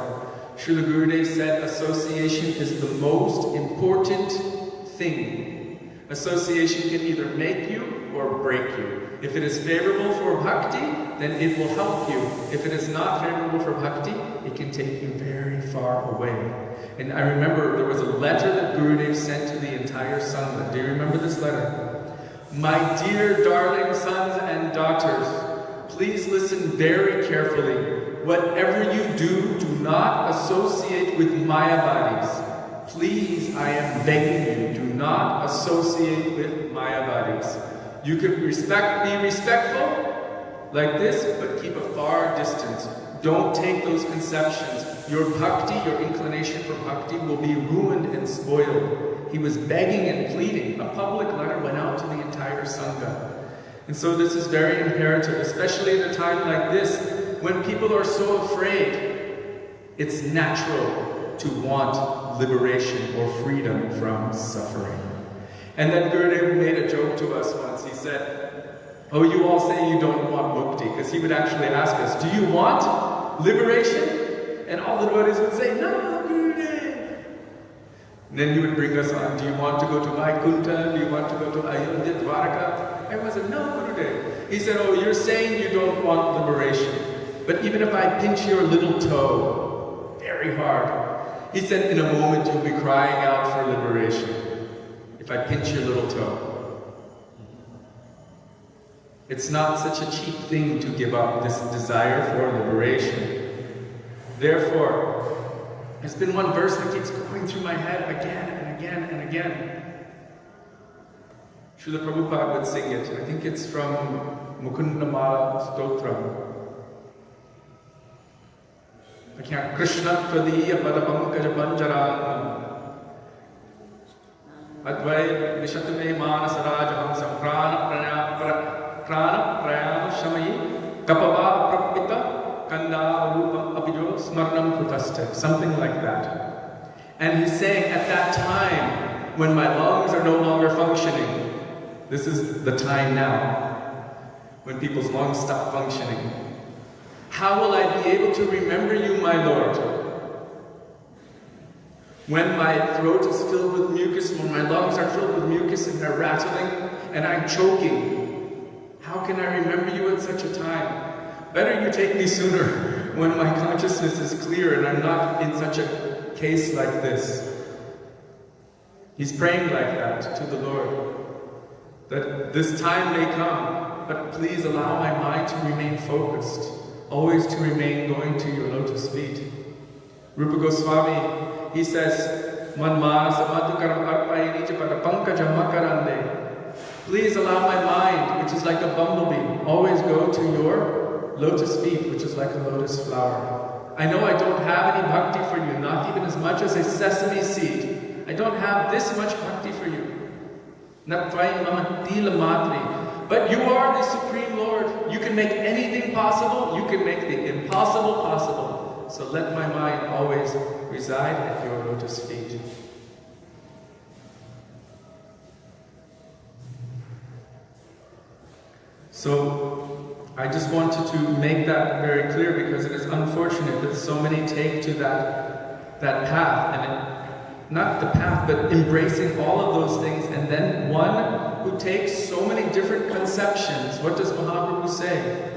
Srila Gurudev said association is the most important thing. Association can either make you or break you. If it is favorable for bhakti, then it will help you. If it is not favorable for bhakti, it can take you very far away. And I remember there was a letter that Gurudev sent to the entire Sangha. Do you remember this letter? My dear darling sons and daughters, please listen very carefully. Whatever you do, do not associate with Mayavadis. Please, I am begging you, do not associate with Mayavadis. You could be respectful like this, but keep a far distance. Don't take those conceptions. Your bhakti, your inclination for bhakti will be ruined and spoiled. He was begging and pleading. A public letter went out to the entire Sangha. And so this is very imperative, especially at a time like this, when people are so afraid. It's natural to want liberation or freedom from suffering. And then Gurudev made a joke to us once. He said, oh, you all say you don't want mukti, because he would actually ask us, do you want liberation? And all the devotees would say, no, Gurudev. And then he would bring us on, do you want to go to Vaikuntha? Do you want to go to Ayodhya, Dwaraka? Everyone said, no, Gurudev. He said, oh, you're saying you don't want liberation. But even if I pinch your little toe very hard, he said, in a moment you'll be crying out for liberation. If I pinch your little toe. It's not such a cheap thing to give up this desire for liberation. Therefore, there's been one verse that keeps going through my head again and again and again. Srila Prabhupada would sing it. I think it's from Mukundamala Stotra. I can't. Krishna Tvadiya Padapankaja Panjaranam Advai Nishatume Manasarajaham Samprana Prayam Shamayi Kapava Prapita Kanda Rupam Apijo Smarnam Kutaste. Something like that. And he's saying at that time, when my lungs are no longer functioning, this is the time now, when people's lungs stop functioning. How will I be able to remember you, my Lord? When my throat is filled with mucus, when my lungs are filled with mucus and they're rattling and I'm choking, how can I remember you at such a time? Better you take me sooner, when my consciousness is clear and I'm not in such a case like this. He's praying like that to the Lord, that this time may come, but please allow my mind to remain focused, always to remain going to your lotus feet. Rupa Goswami, he says, please allow my mind, which is like a bumblebee, always go to your lotus feet, which is like a lotus flower. I know I don't have any bhakti for you, not even as much as a sesame seed. I don't have this much bhakti for you. But you are the Supreme Lord. You can make anything possible. You can make the impossible possible. So let my mind always reside at your lotus feet. So I just wanted to make that very clear, because it is unfortunate that so many take to that path, and not the path, but embracing all of those things, and then one who takes so many different conceptions. What does Mahaprabhu say?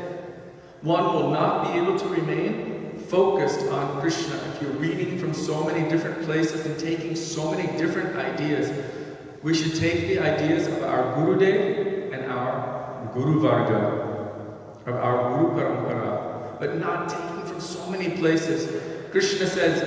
One will not be able to remain focused on Krishna if you're reading from so many different places and taking so many different ideas. We should take the ideas of our Gurudev and our Guru Varga, of our Guru Parampara, but not taking from so many places. Krishna says,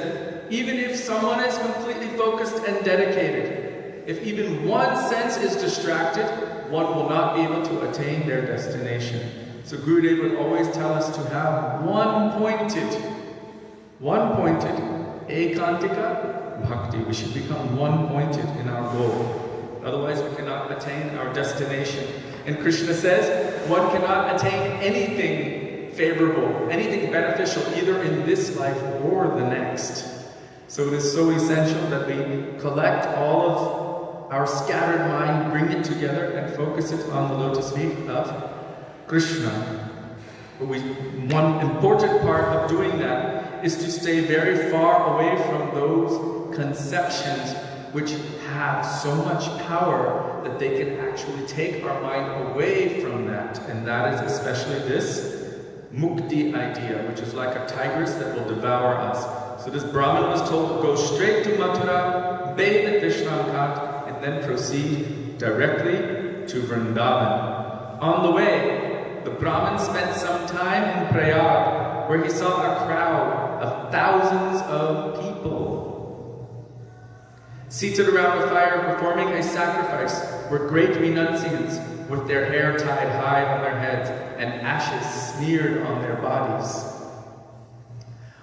even if someone is completely focused and dedicated, if even one sense is distracted, one will not be able to attain their destination. So Gurudev would always tell us to have one-pointed, ekantika bhakti. We should become one-pointed in our goal. Otherwise we cannot attain our destination. And Krishna says, one cannot attain anything favorable, anything beneficial, either in this life or the next. So it is so essential that we collect all of our scattered mind, bring it together, and focus it on the lotus feet of Krishna. One important part of doing that is to stay very far away from those conceptions which have so much power that they can actually take our mind away from that. And that is especially this mukti idea, which is like a tigress that will devour us. So this Brahmin was told, go straight to Mathura, bathe at Vishnu Ghat, and then proceed directly to Vrindavan. On the way, the Brahmin spent some time in Prayag, where he saw a crowd of thousands of people. Seated around a fire performing a sacrifice were great renunciants with their hair tied high on their heads and ashes smeared on their bodies.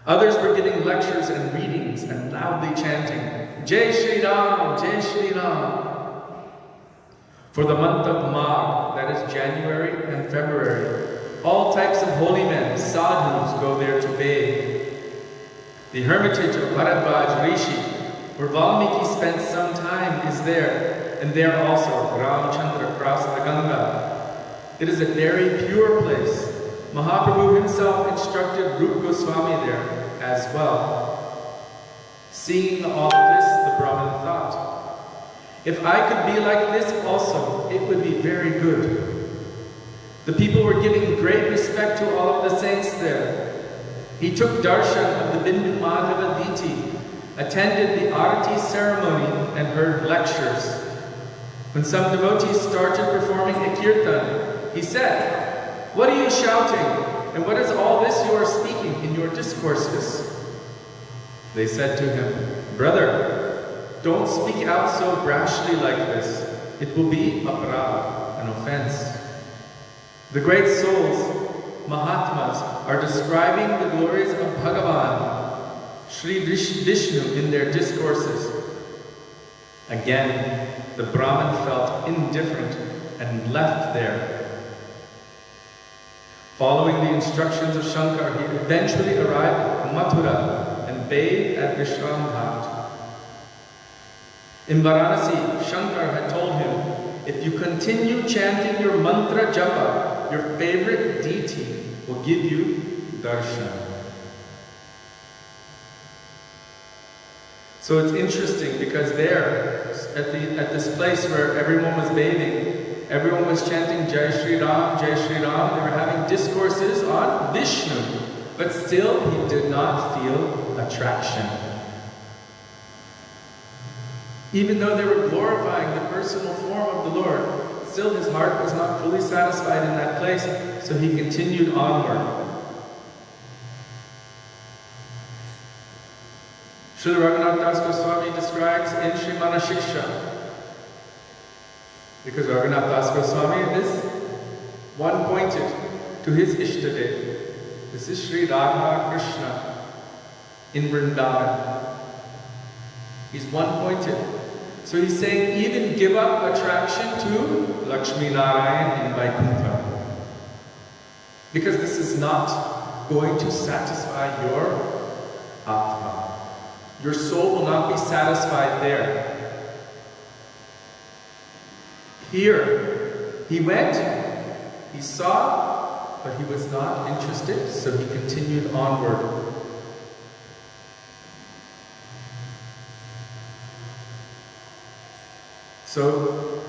Others were giving lectures and readings and loudly chanting, Jai Shri Ram, Jai Shri Ram. For the month of Magh, that is January and February, all types of holy men, sadhus, go there to bathe. The hermitage of Bharadvaj Rishi, where Valmiki spent some time, is there, and there also Ramchandra crossed the Ganga. It is a very pure place. Mahaprabhu himself instructed Rupa Goswami there as well. Seeing all of this, the Brahmin thought, if I could be like this also, it would be very good. The people were giving great respect to all of the saints there. He took darshan of the Bindu Madhava Diti, attended the Arati ceremony, and heard lectures. When some devotees started performing a kirtan, he said, what are you shouting? And what is all this you are speaking in your discourses? They said to him, brother, don't speak out so brashly like this. It will be aparad, an offense. The great souls, Mahatmas, are describing the glories of Bhagavan, Sri Vishnu, in their discourses. Again, the Brahmin felt indifferent and left there. Following the instructions of Shankar, he eventually arrived at Mathura and bathed at Vishram Ghat. In Varanasi, Shankar had told him, if you continue chanting your mantra japa, your favorite deity will give you darshan. So it's interesting because there, at this place where everyone was bathing, everyone was chanting Jai Shri Ram, Jai Shri Ram. They were having discourses on Vishnu, but still he did not feel attraction. Even though they were glorifying the personal form of the Lord, still his heart was not fully satisfied in that place, so he continued onward. Srila Raghunath Das Goswami describes in Srimad Shiksha, because Raghunath Das Goswami is one-pointed to his Ishtadev. This is Sri Radha Krishna in Vrindavan. He's one-pointed. So he's saying, even give up attraction to Lakshmi Narayan in Vaikuntha. Because this is not going to satisfy your Atma. Your soul will not be satisfied there. Here, he went, he saw, but he was not interested, so he continued onward. So,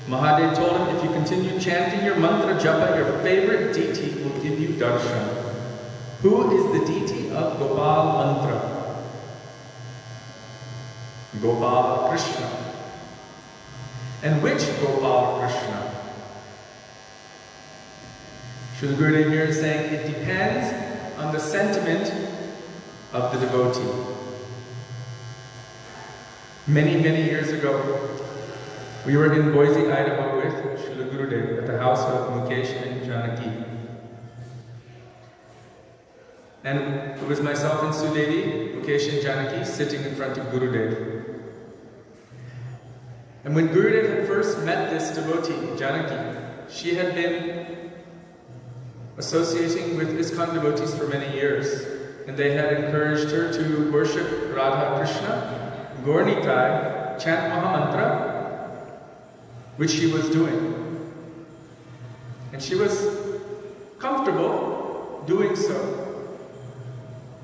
Mahadev told him, if you continue chanting your mantra japa, your favorite deity will give you darshan. Who is the deity of Gopal mantra? Gopal Krishna. And which Gopal Krishna? Srila Gurudev here is saying it depends on the sentiment of the devotee. Many, many years ago, we were in Boise, Idaho with Srila Gurudev at the house of Mukesh and Janaki. And it was myself and Sudevi, Mukesh and Janaki, sitting in front of Gurudev. And when Gurudev had first met this devotee, Janaki, she had been associating with ISKCON devotees for many years. And they had encouraged her to worship Radha Krishna, Gaur Nitai, chant Mahamantra, which she was doing. And she was comfortable doing so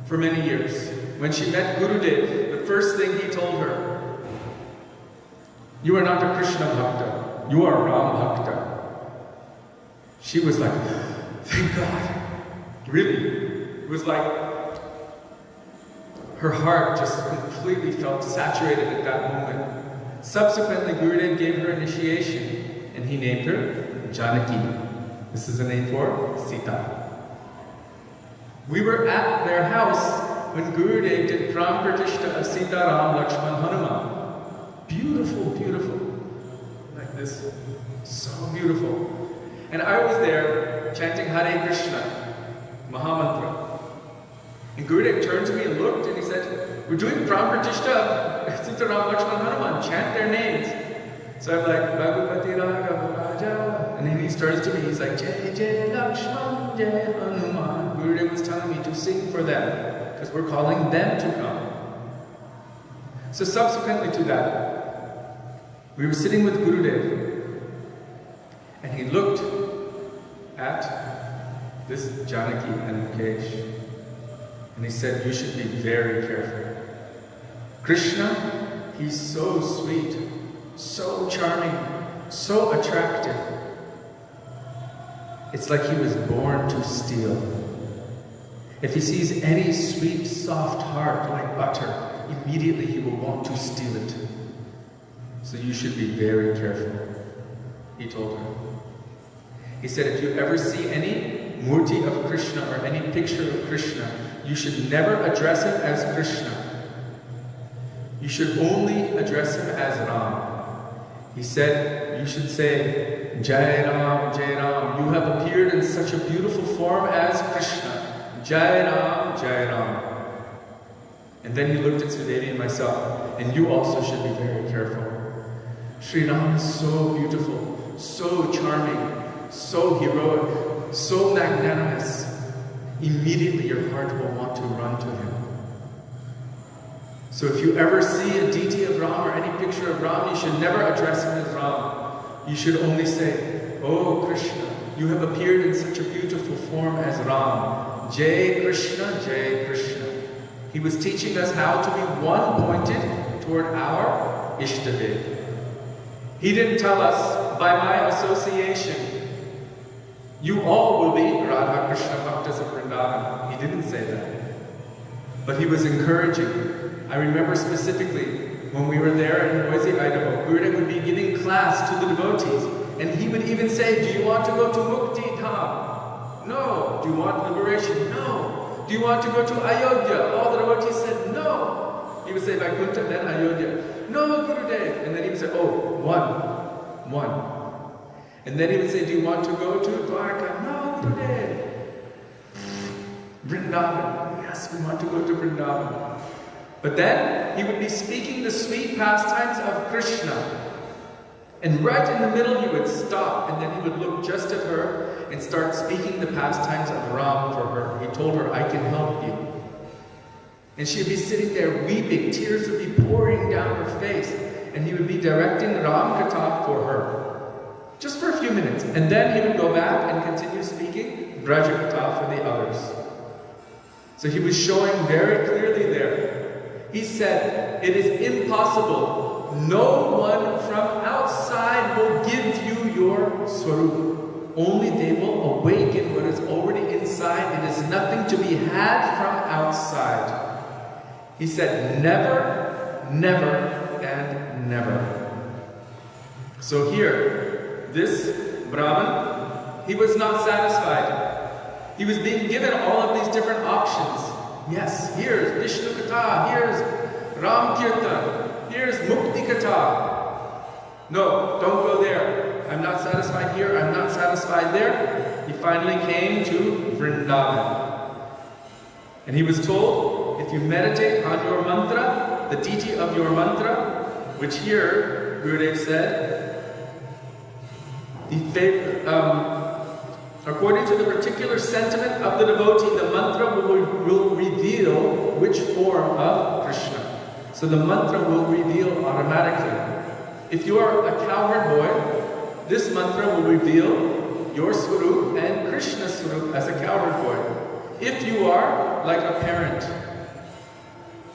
for many years. When she met Gurudev, the first thing he told her, you are not a Krishna Bhakta, you are Ram Bhakta. She was like, thank God. Really. It was like her heart just completely felt saturated at that moment. Subsequently, Gurudev gave her initiation, and he named her Janaki. This is a name for Sita. We were at their house when Gurudev did Pram Pratishtha of Sita, Ram, Lakshman, Hanuman. Beautiful, beautiful. Like this. So beautiful. And I was there chanting Hare Krishna, Mahamantra. And Gurudev turned to me and looked, and he said, we're doing Pram Pratishtha of Sita, Ram, Lakshman, Hanuman. Chant their names. So I'm like, Bhagavati Ragava Raja. And then he starts to me, he's like, Jai Jai Lakshman, Jai Hanuman. Gurudev was telling me to sing for them, because we're calling them to come. So subsequently to that, we were sitting with Gurudev, and he looked at this Janaki and Mukesh, and he said, you should be very careful. Krishna, he's so sweet, so charming, so attractive. It's like he was born to steal. If he sees any sweet, soft heart like butter, immediately he will want to steal it. So you should be very careful, he told her. He said, if you ever see any murti of Krishna or any picture of Krishna, you should never address him as Krishna. You should only address him as Ram. He said, you should say, Jai Ram, Jai Ram. You have appeared in such a beautiful form as Krishna. Jai Ram, Jai Ram. And then he looked at Sudevi and myself, and you also should be very careful. Sri Ram is so beautiful, so charming, so heroic, so magnanimous. Immediately your heart will want to run to him. So if you ever see a deity of Ram or any picture of Ram, you should never address him as Ram. You should only say, oh Krishna, you have appeared in such a beautiful form as Ram. Jai Krishna, Jai Krishna. He was teaching us how to be one-pointed toward our Ishtadev. He didn't tell us, by my association, you all will be Radha Krishna Bhaktas of Vrindavan. He didn't say that. But he was encouraging. I remember specifically when we were there in Boise, Idaho, Gurudev would be giving class to the devotees, and he would even say, do you want to go to Mukti Dham? No. Do you want liberation? No. Do you want to go to Ayodhya? All the devotees said no. He would say Vaikuntha, then Ayodhya. No, Gurudev. And then he would say, oh, one. And then he would say, do you want to go to Dwarka? No, Gurudev. Vrindavan. Yes, we want to go to Vrindavan. But then he would be speaking the sweet pastimes of Krishna. And right in the middle he would stop, and then he would look just at her and start speaking the pastimes of Ram for her. He told her, I can help you. And she would be sitting there weeping, tears would be pouring down her face, and he would be directing Ram Katha for her, just for a few minutes. And then he would go back and continue speaking Braja Katha for the others. So he was showing very clearly there. He said, it is impossible. No one from outside will give you your swarup. Only they will awaken what is already inside. It is nothing to be had from outside. He said, never, never, and never. So here, this Brahman, he was not satisfied. He was being given all of these different options. Yes, here's Vishnu Katha, here's Ram Kirtan, here's Mukti Katha. No, don't go there. I'm not satisfied here, I'm not satisfied there. He finally came to Vrindavan. And he was told, if you meditate on your mantra, the deity of your mantra, which here, Gurudev said, according to the particular sentiment of the devotee, the mantra will reveal which form of Krishna. So the mantra will reveal automatically. If you are a cowherd boy, this mantra will reveal your swarup and Krishna's swarup as a cowherd boy. If you are like a parent,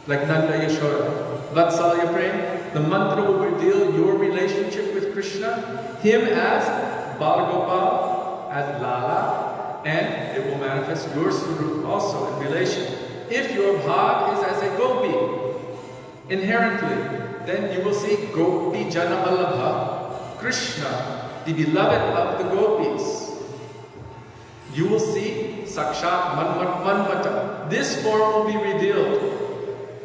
like Nanda Yashoda, Vatsalya Prem, the mantra will reveal your relationship with Krishna, him as Balagopal, as Lala, and it will manifest your swarup also in relation. If your bhav is as a gopi, inherently, then you will see Gopi Janavalabha, Krishna, the beloved of the gopis. You will see Sakshat Manmata. This form will be revealed.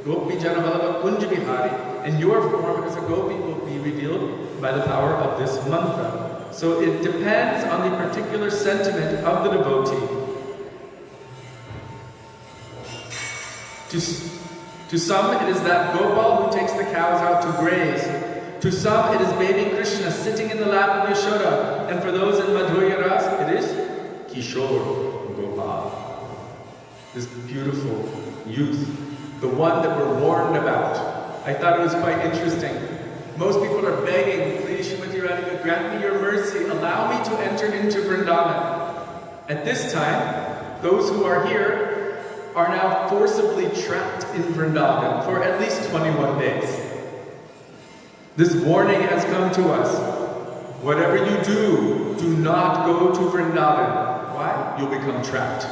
Gopi Janavalabha Kunja Bihari, and your form as a gopi will be revealed by the power of this mantra. So it depends on the particular sentiment of the devotee. To some it is that Gopal who takes the cows out to graze. To some it is baby Krishna sitting in the lap of Yashoda. And for those in Madhurya Ras, it is Kishori Gopal. This beautiful youth, the one that we're warned about. I thought it was quite interesting. Most people are begging, please Srimati Radhika, grant me your mercy, allow me to enter into Vrindavan. At this time, those who are here are now forcibly trapped in Vrindavan for at least 21 days. This warning has come to us. Whatever you do, do not go to Vrindavan. Why? You'll become trapped.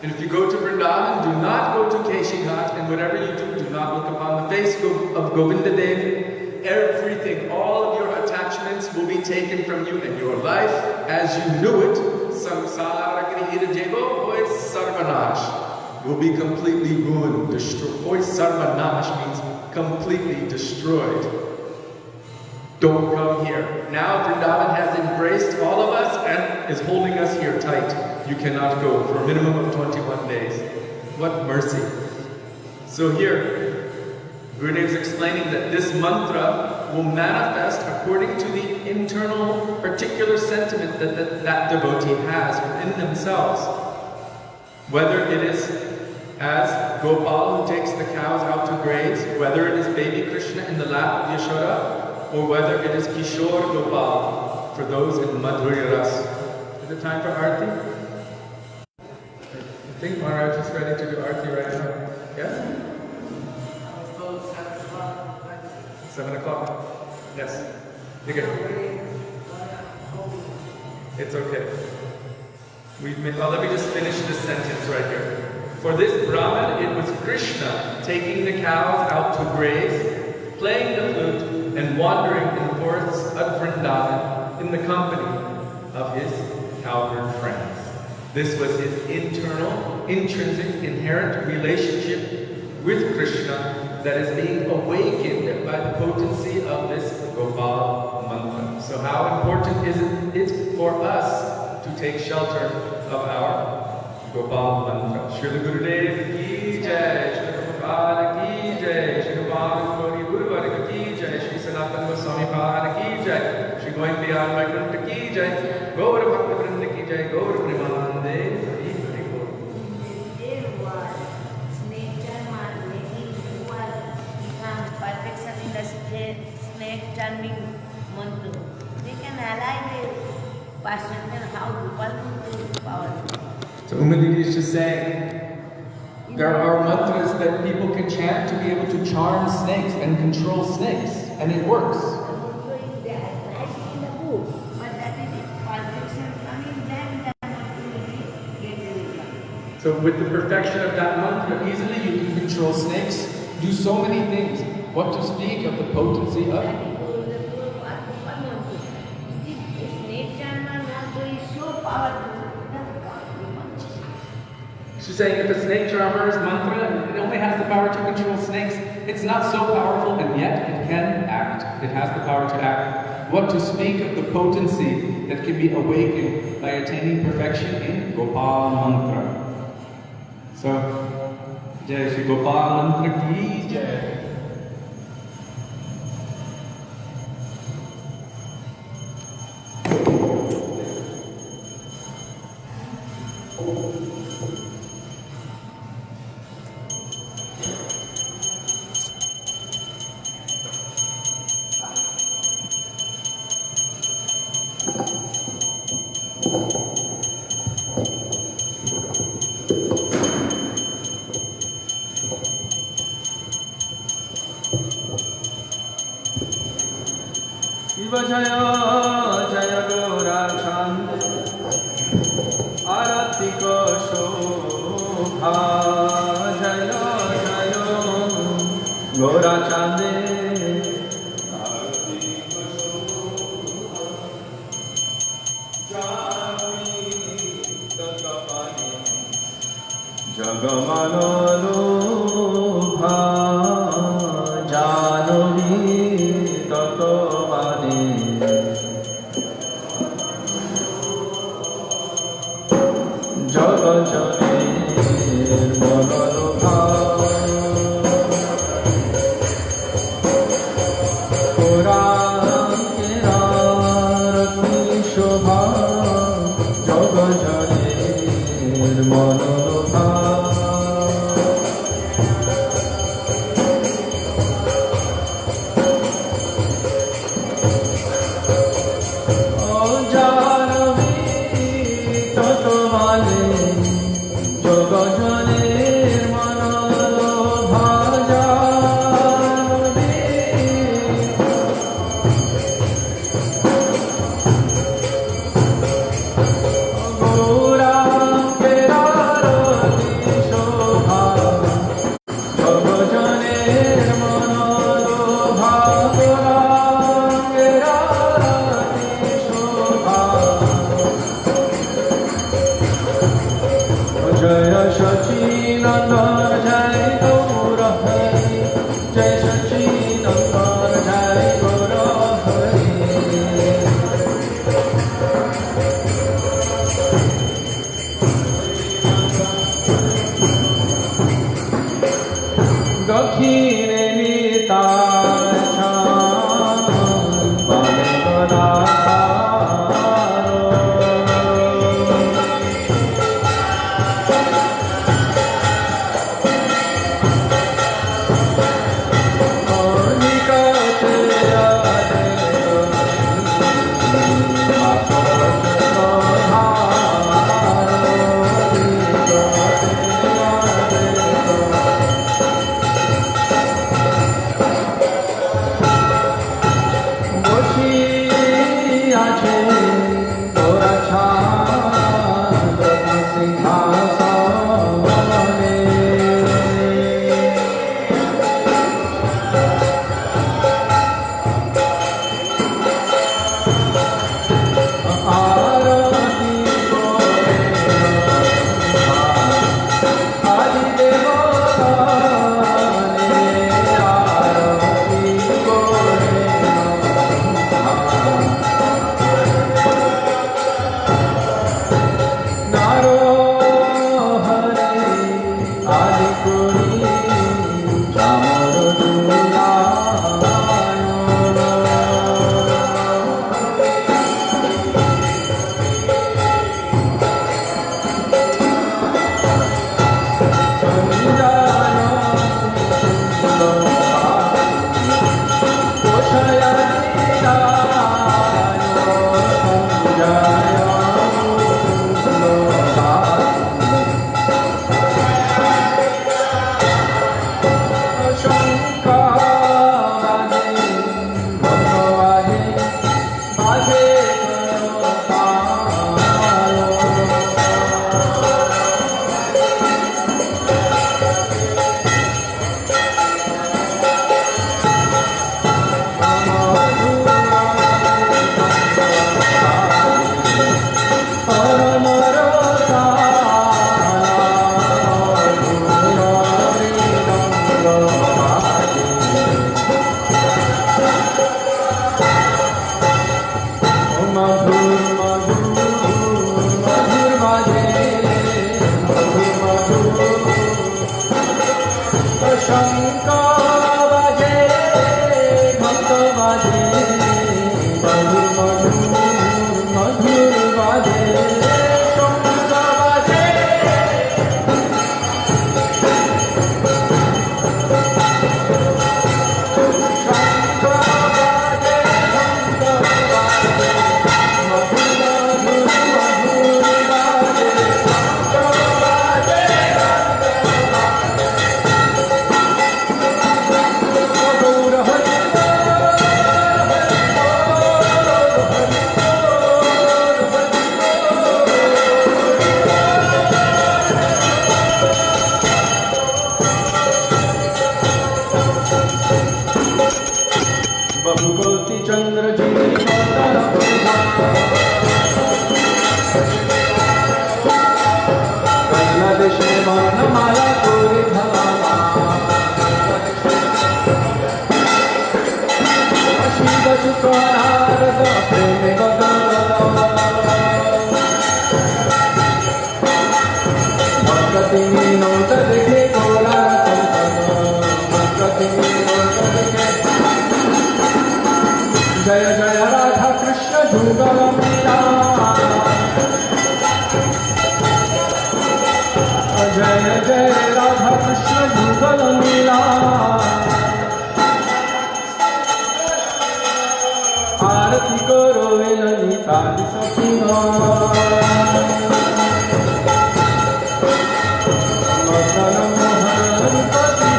And if you go to Vrindavan, do not go to Keshighat, and whatever you do, do not look upon the face of Govinda Devi. Everything, all of your attachments will be taken from you, and your life, as you knew it, samsara grihita jego hoy sarvanash, will be completely ruined, destroyed. Hoy sarvanash means completely destroyed. Don't come here. Now Vrindavan has embraced all of us and is holding us here tight. You cannot go for a minimum of 21 days. What mercy. So here, Gurudev is explaining that this mantra will manifest according to the internal particular sentiment that devotee has within themselves. Whether it is as Gopal who takes the cows out to graze, whether it is baby Krishna in the lap of Yashoda, or whether it is Kishore Gopal for those in Madhurya Ras. Is it time for Arti? I think Maharaja is ready to do Arti right now. Yes? 7 o'clock? Yes. You good? It's okay. Let me just finish this sentence right here. For this Brahman, it was Krishna taking the cows out to graze, playing the flute, and wandering in the forests of Vrindavan in the company of his cowherd friends. This was his internal, intrinsic, inherent relationship with Krishna that is being awakened by the potency of this Gopal mantra. So how important is it for us to take shelter of our Gopal mantra? Srila Gurudev ki jai, Srila Prabhupada ki jai, Srila Guru ki jai, Sri Sanatan Goswamipada ki jai, Sri going Beyond Vaikuntha ki jai, Gaur Bhaktivedanta ki jai, Gaur Premanande. snake charming mantra. They can ally the person, then how Gopal will be powerful. So Umadidi is just saying, there are mantras that people can chant to be able to charm snakes and control snakes, and it works. Also is there, like in the book, but that is it. Perfection coming, then the mantra will get the result. So with the perfection of that mantra, easily you can control snakes, do so many things. What to speak of the potency of That is the Gopal mantra. This snake charmer mantra is so powerful. She's saying if a snake charmer's mantra, it only has the power to control snakes. It's not so powerful, and yet it can act. It has the power to act. What to speak of the potency that can be awakened by attaining perfection in Gopal mantra. So, Jai Shri Gopal mantra ki Jai. Jaya Jaya Gora Chande Aratiko Shobha Jaya Jaya Gora Chande Aratiko Shobha Jami Tatapani Jagamano Lobha Janovi Tatapani Jagajane Manalobha Puran Kirarati Shobha Jagajane Manalobha जय जय राधा कृष्ण जुगल मीरा, जय जय राधा कृष्ण जुगल मीरा। आरती करो ललिता सखीना, मदन मोहन पति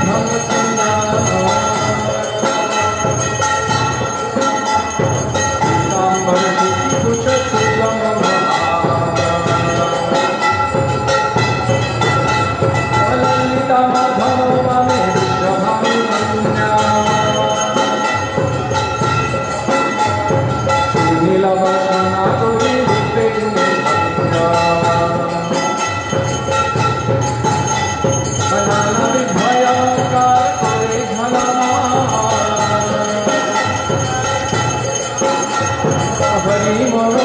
भव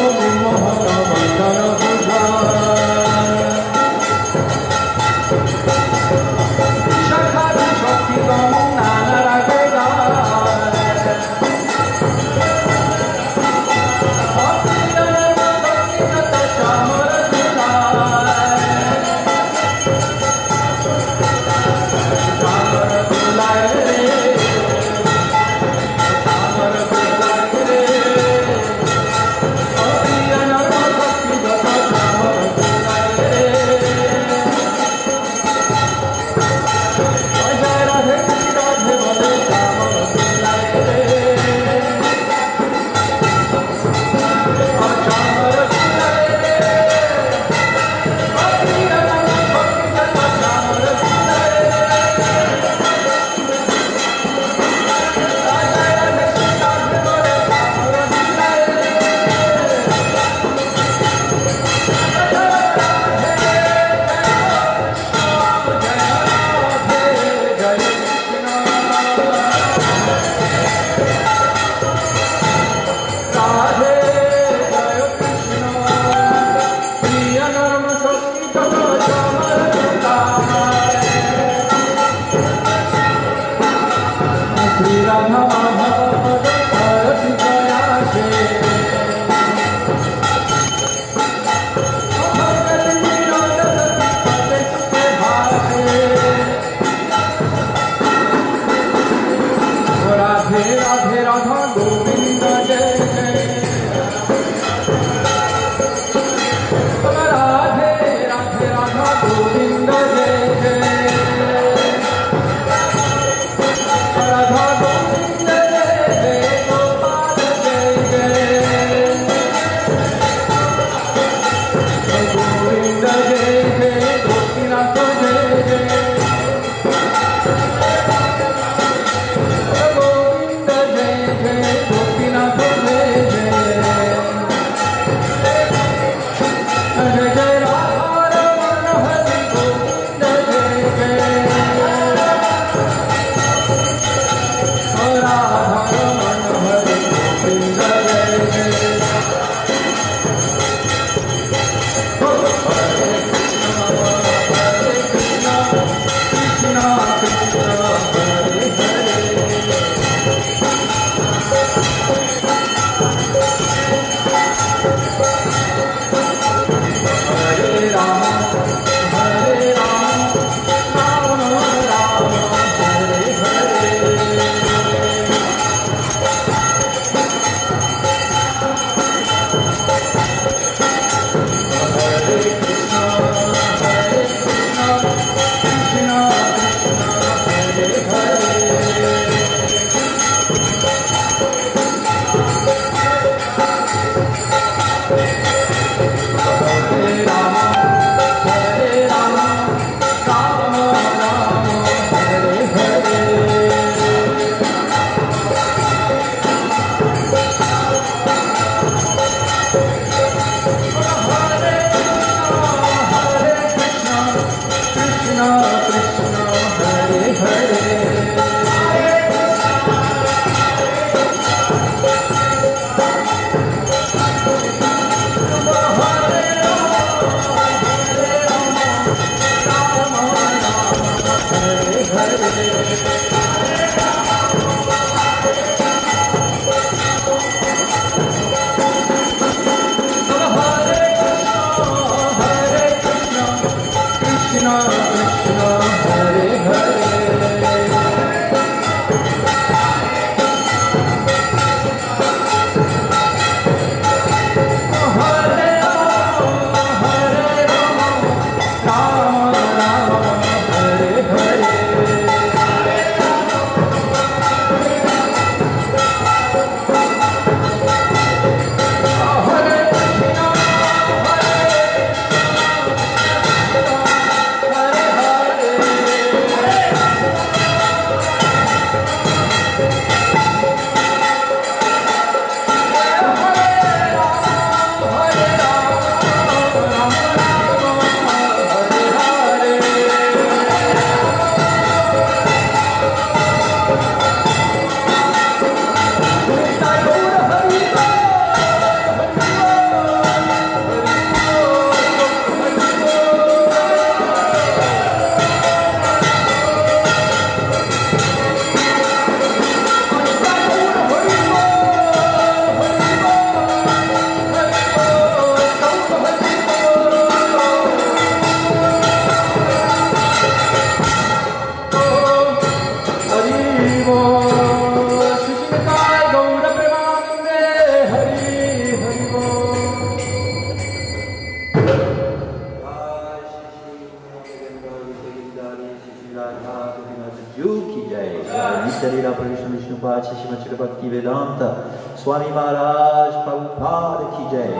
Srila Prabhu Srimad Bhaktivedanta Swami Maharaj Prabhupada ki jai.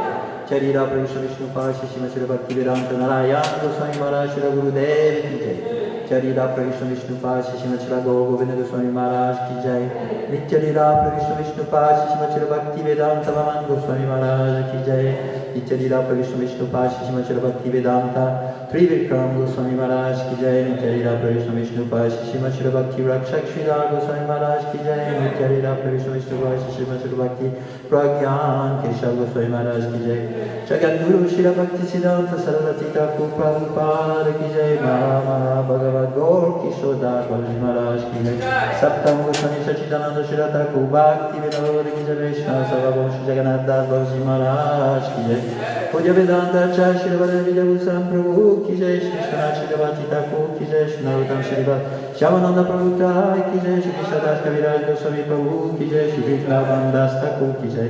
Srila Prabhu Srimad Bhaktivedanta Narayan Goswami Maharaj Srila Gurudev ki jai. Srila Prabhu Srimad Govinda Goswami Maharaj ki jai. Srila Prabhu Srimad Bhaktivedanta Vaman Goswami Maharaj ki jai. Srila Prabhu Srimad Bhaktivedanta Trivikram Goswami Maharaj ki jai. Srila Prabhu Srimad Bhakti Rakshak Srila Goswami Maharaj ki jai. Srila Prabhu Srimad Bhakti Pragyan Keshav Goswami Maharaj ki jai. Jagat Guru Srila Bhakti Siddhanta Saraswati Thakur Prabhupada ki jai. Maha Bhagavad Gaur Kishori Maharaj ki jai. Saptam Goswami Sachidananda Srila Thakur Bhaktivedanta ki jai. Vaisnava Sabha Shri Jagannath Das Goswami Maharaj ki jai. Puja Vedanta Acharya Srila Baladev Goswami Prabhu ki jai. Shri Shri Bhakti Thakur ki jai. Shri Narottam Shri Shyamananda Prabhu ki jai. Shri Krishnadas Kaviraj Goswami Prabhu ki jai. Shri Vrindavan Das Thakur ki jai.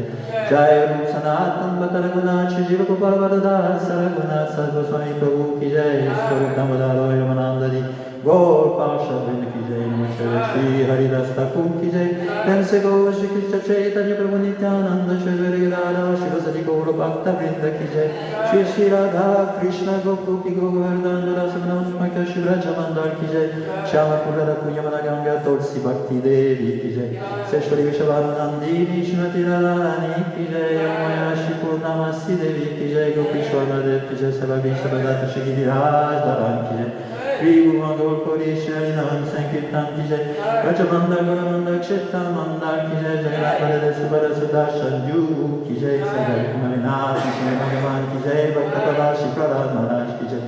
Jai Rup Sanatan Bhatta Raghunath Shri Jiva Gopal Bhadadas Raghunath Sat Goswami Prabhu ki jai. Swarup Damodar Ramanandadi Gaur Pasha Vrinda ki jai. Namaskar Shri Haridas Thakur ki jai. Namaste Gaur Shri Krishna Chaitanya Prabhu Nityananda Shri Radha Shri Vasadi Gaur Bhakta Vrinda ki jai. Shri Shri Radha Krishna Gopi Govardhan Rasamana Maka Shri Raja Mandar ki jai. Shama Purada Punyamana Ganga Tulsi Bhakti Devi ki jai. Seshwari Vishavanandini Shrimati Radharani ki jai. Maya Shri Purnamasi Devi ki jai. Gopi Shwarna Dev ki jai. Seva Vishabhadata Shri Giriraj Dharan ki jai. Shri Bhumagol Kori Shri Nam Sankirtan Ki Jai Rajamanda Guramanda Kshetra Manda Ki Jai Jagannath Subhara Sudha Sanju Ki Jai Sadhar Kumarinath Shri Bhagavan Ki Jai Bhaktapada Shikrada Maharaj Ki Jai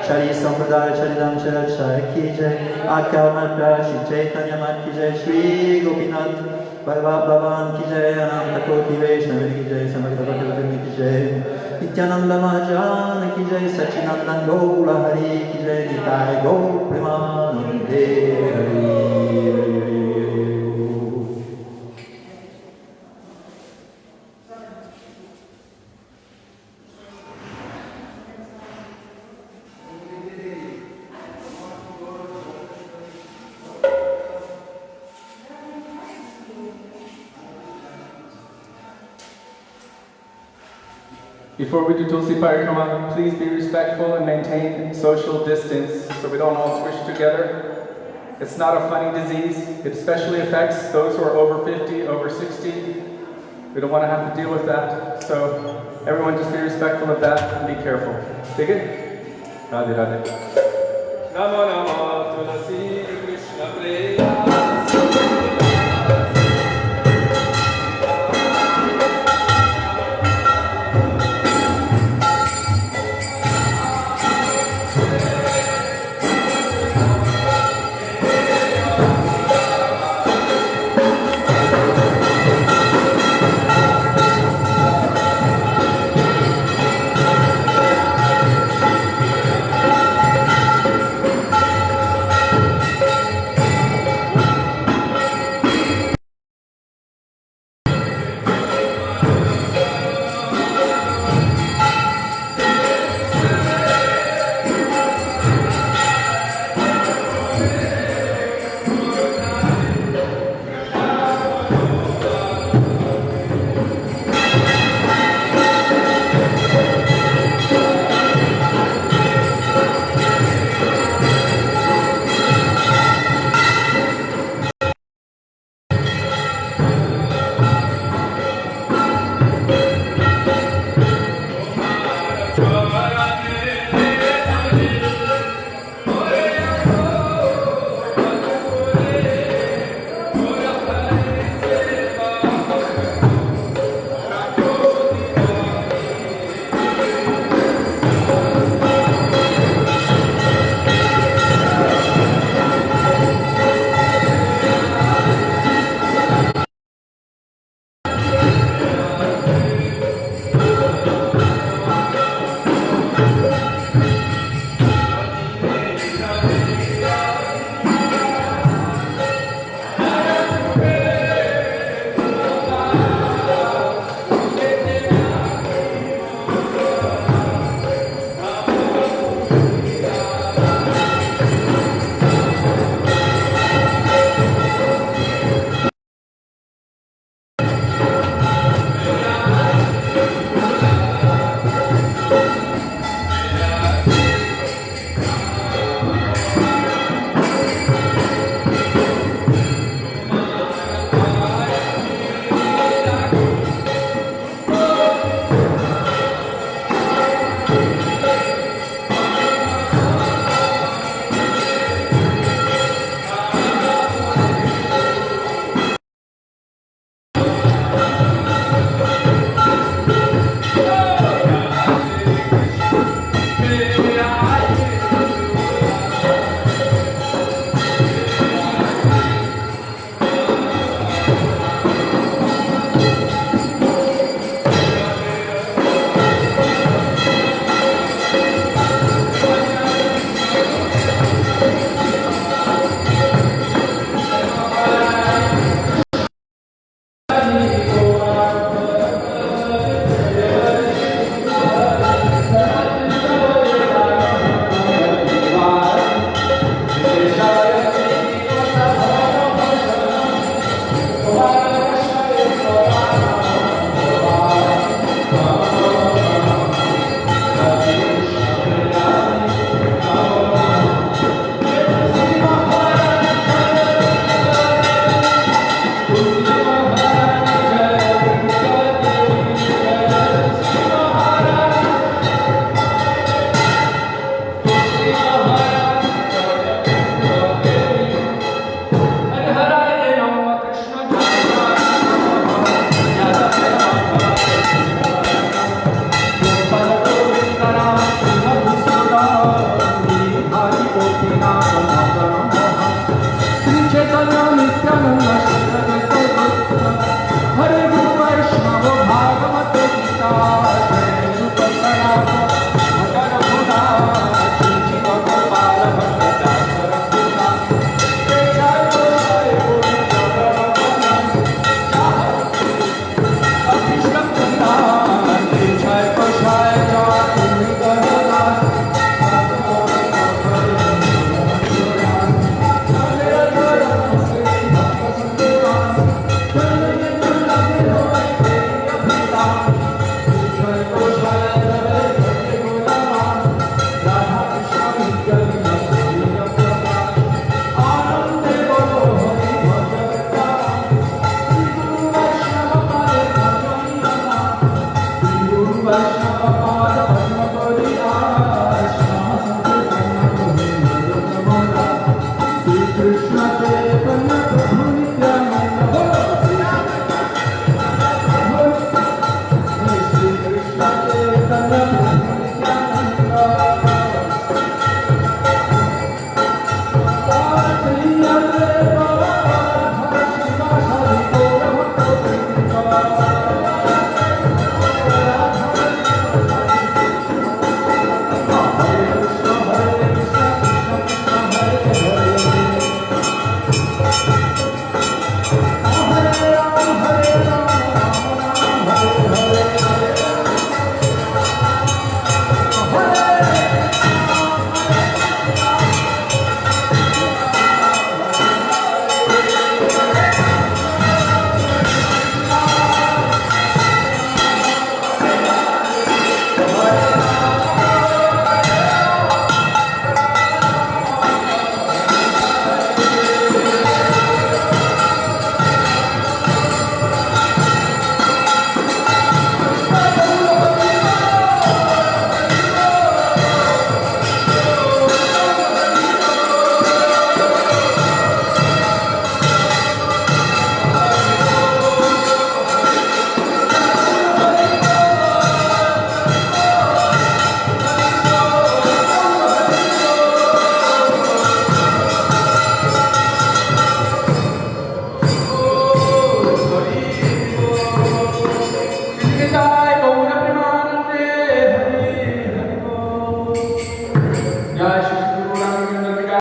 Shari Sampradaya Charidam Charat Ki Jai Akya Shri Chaitanya Mat Ki Jai Shri Gopinath Bhagavan Ki Jai Ananta Koti Vaishnava Ki Jai Samarita Bhaktivedanta Ki Jai Nityananda Maharaja Ki Jai Sachinandan Gaura Hari Ki Jai Nitai Gaur Premanande Hari. Before we do Tulsi Parikrama, please be respectful and maintain social distance so we don't all squish together. It's not a funny disease. It especially affects those who are over 50, over 60. We don't want to have to deal with that. So everyone just be respectful of that and be careful. Dig it? Radhe Radhe. Namo Namo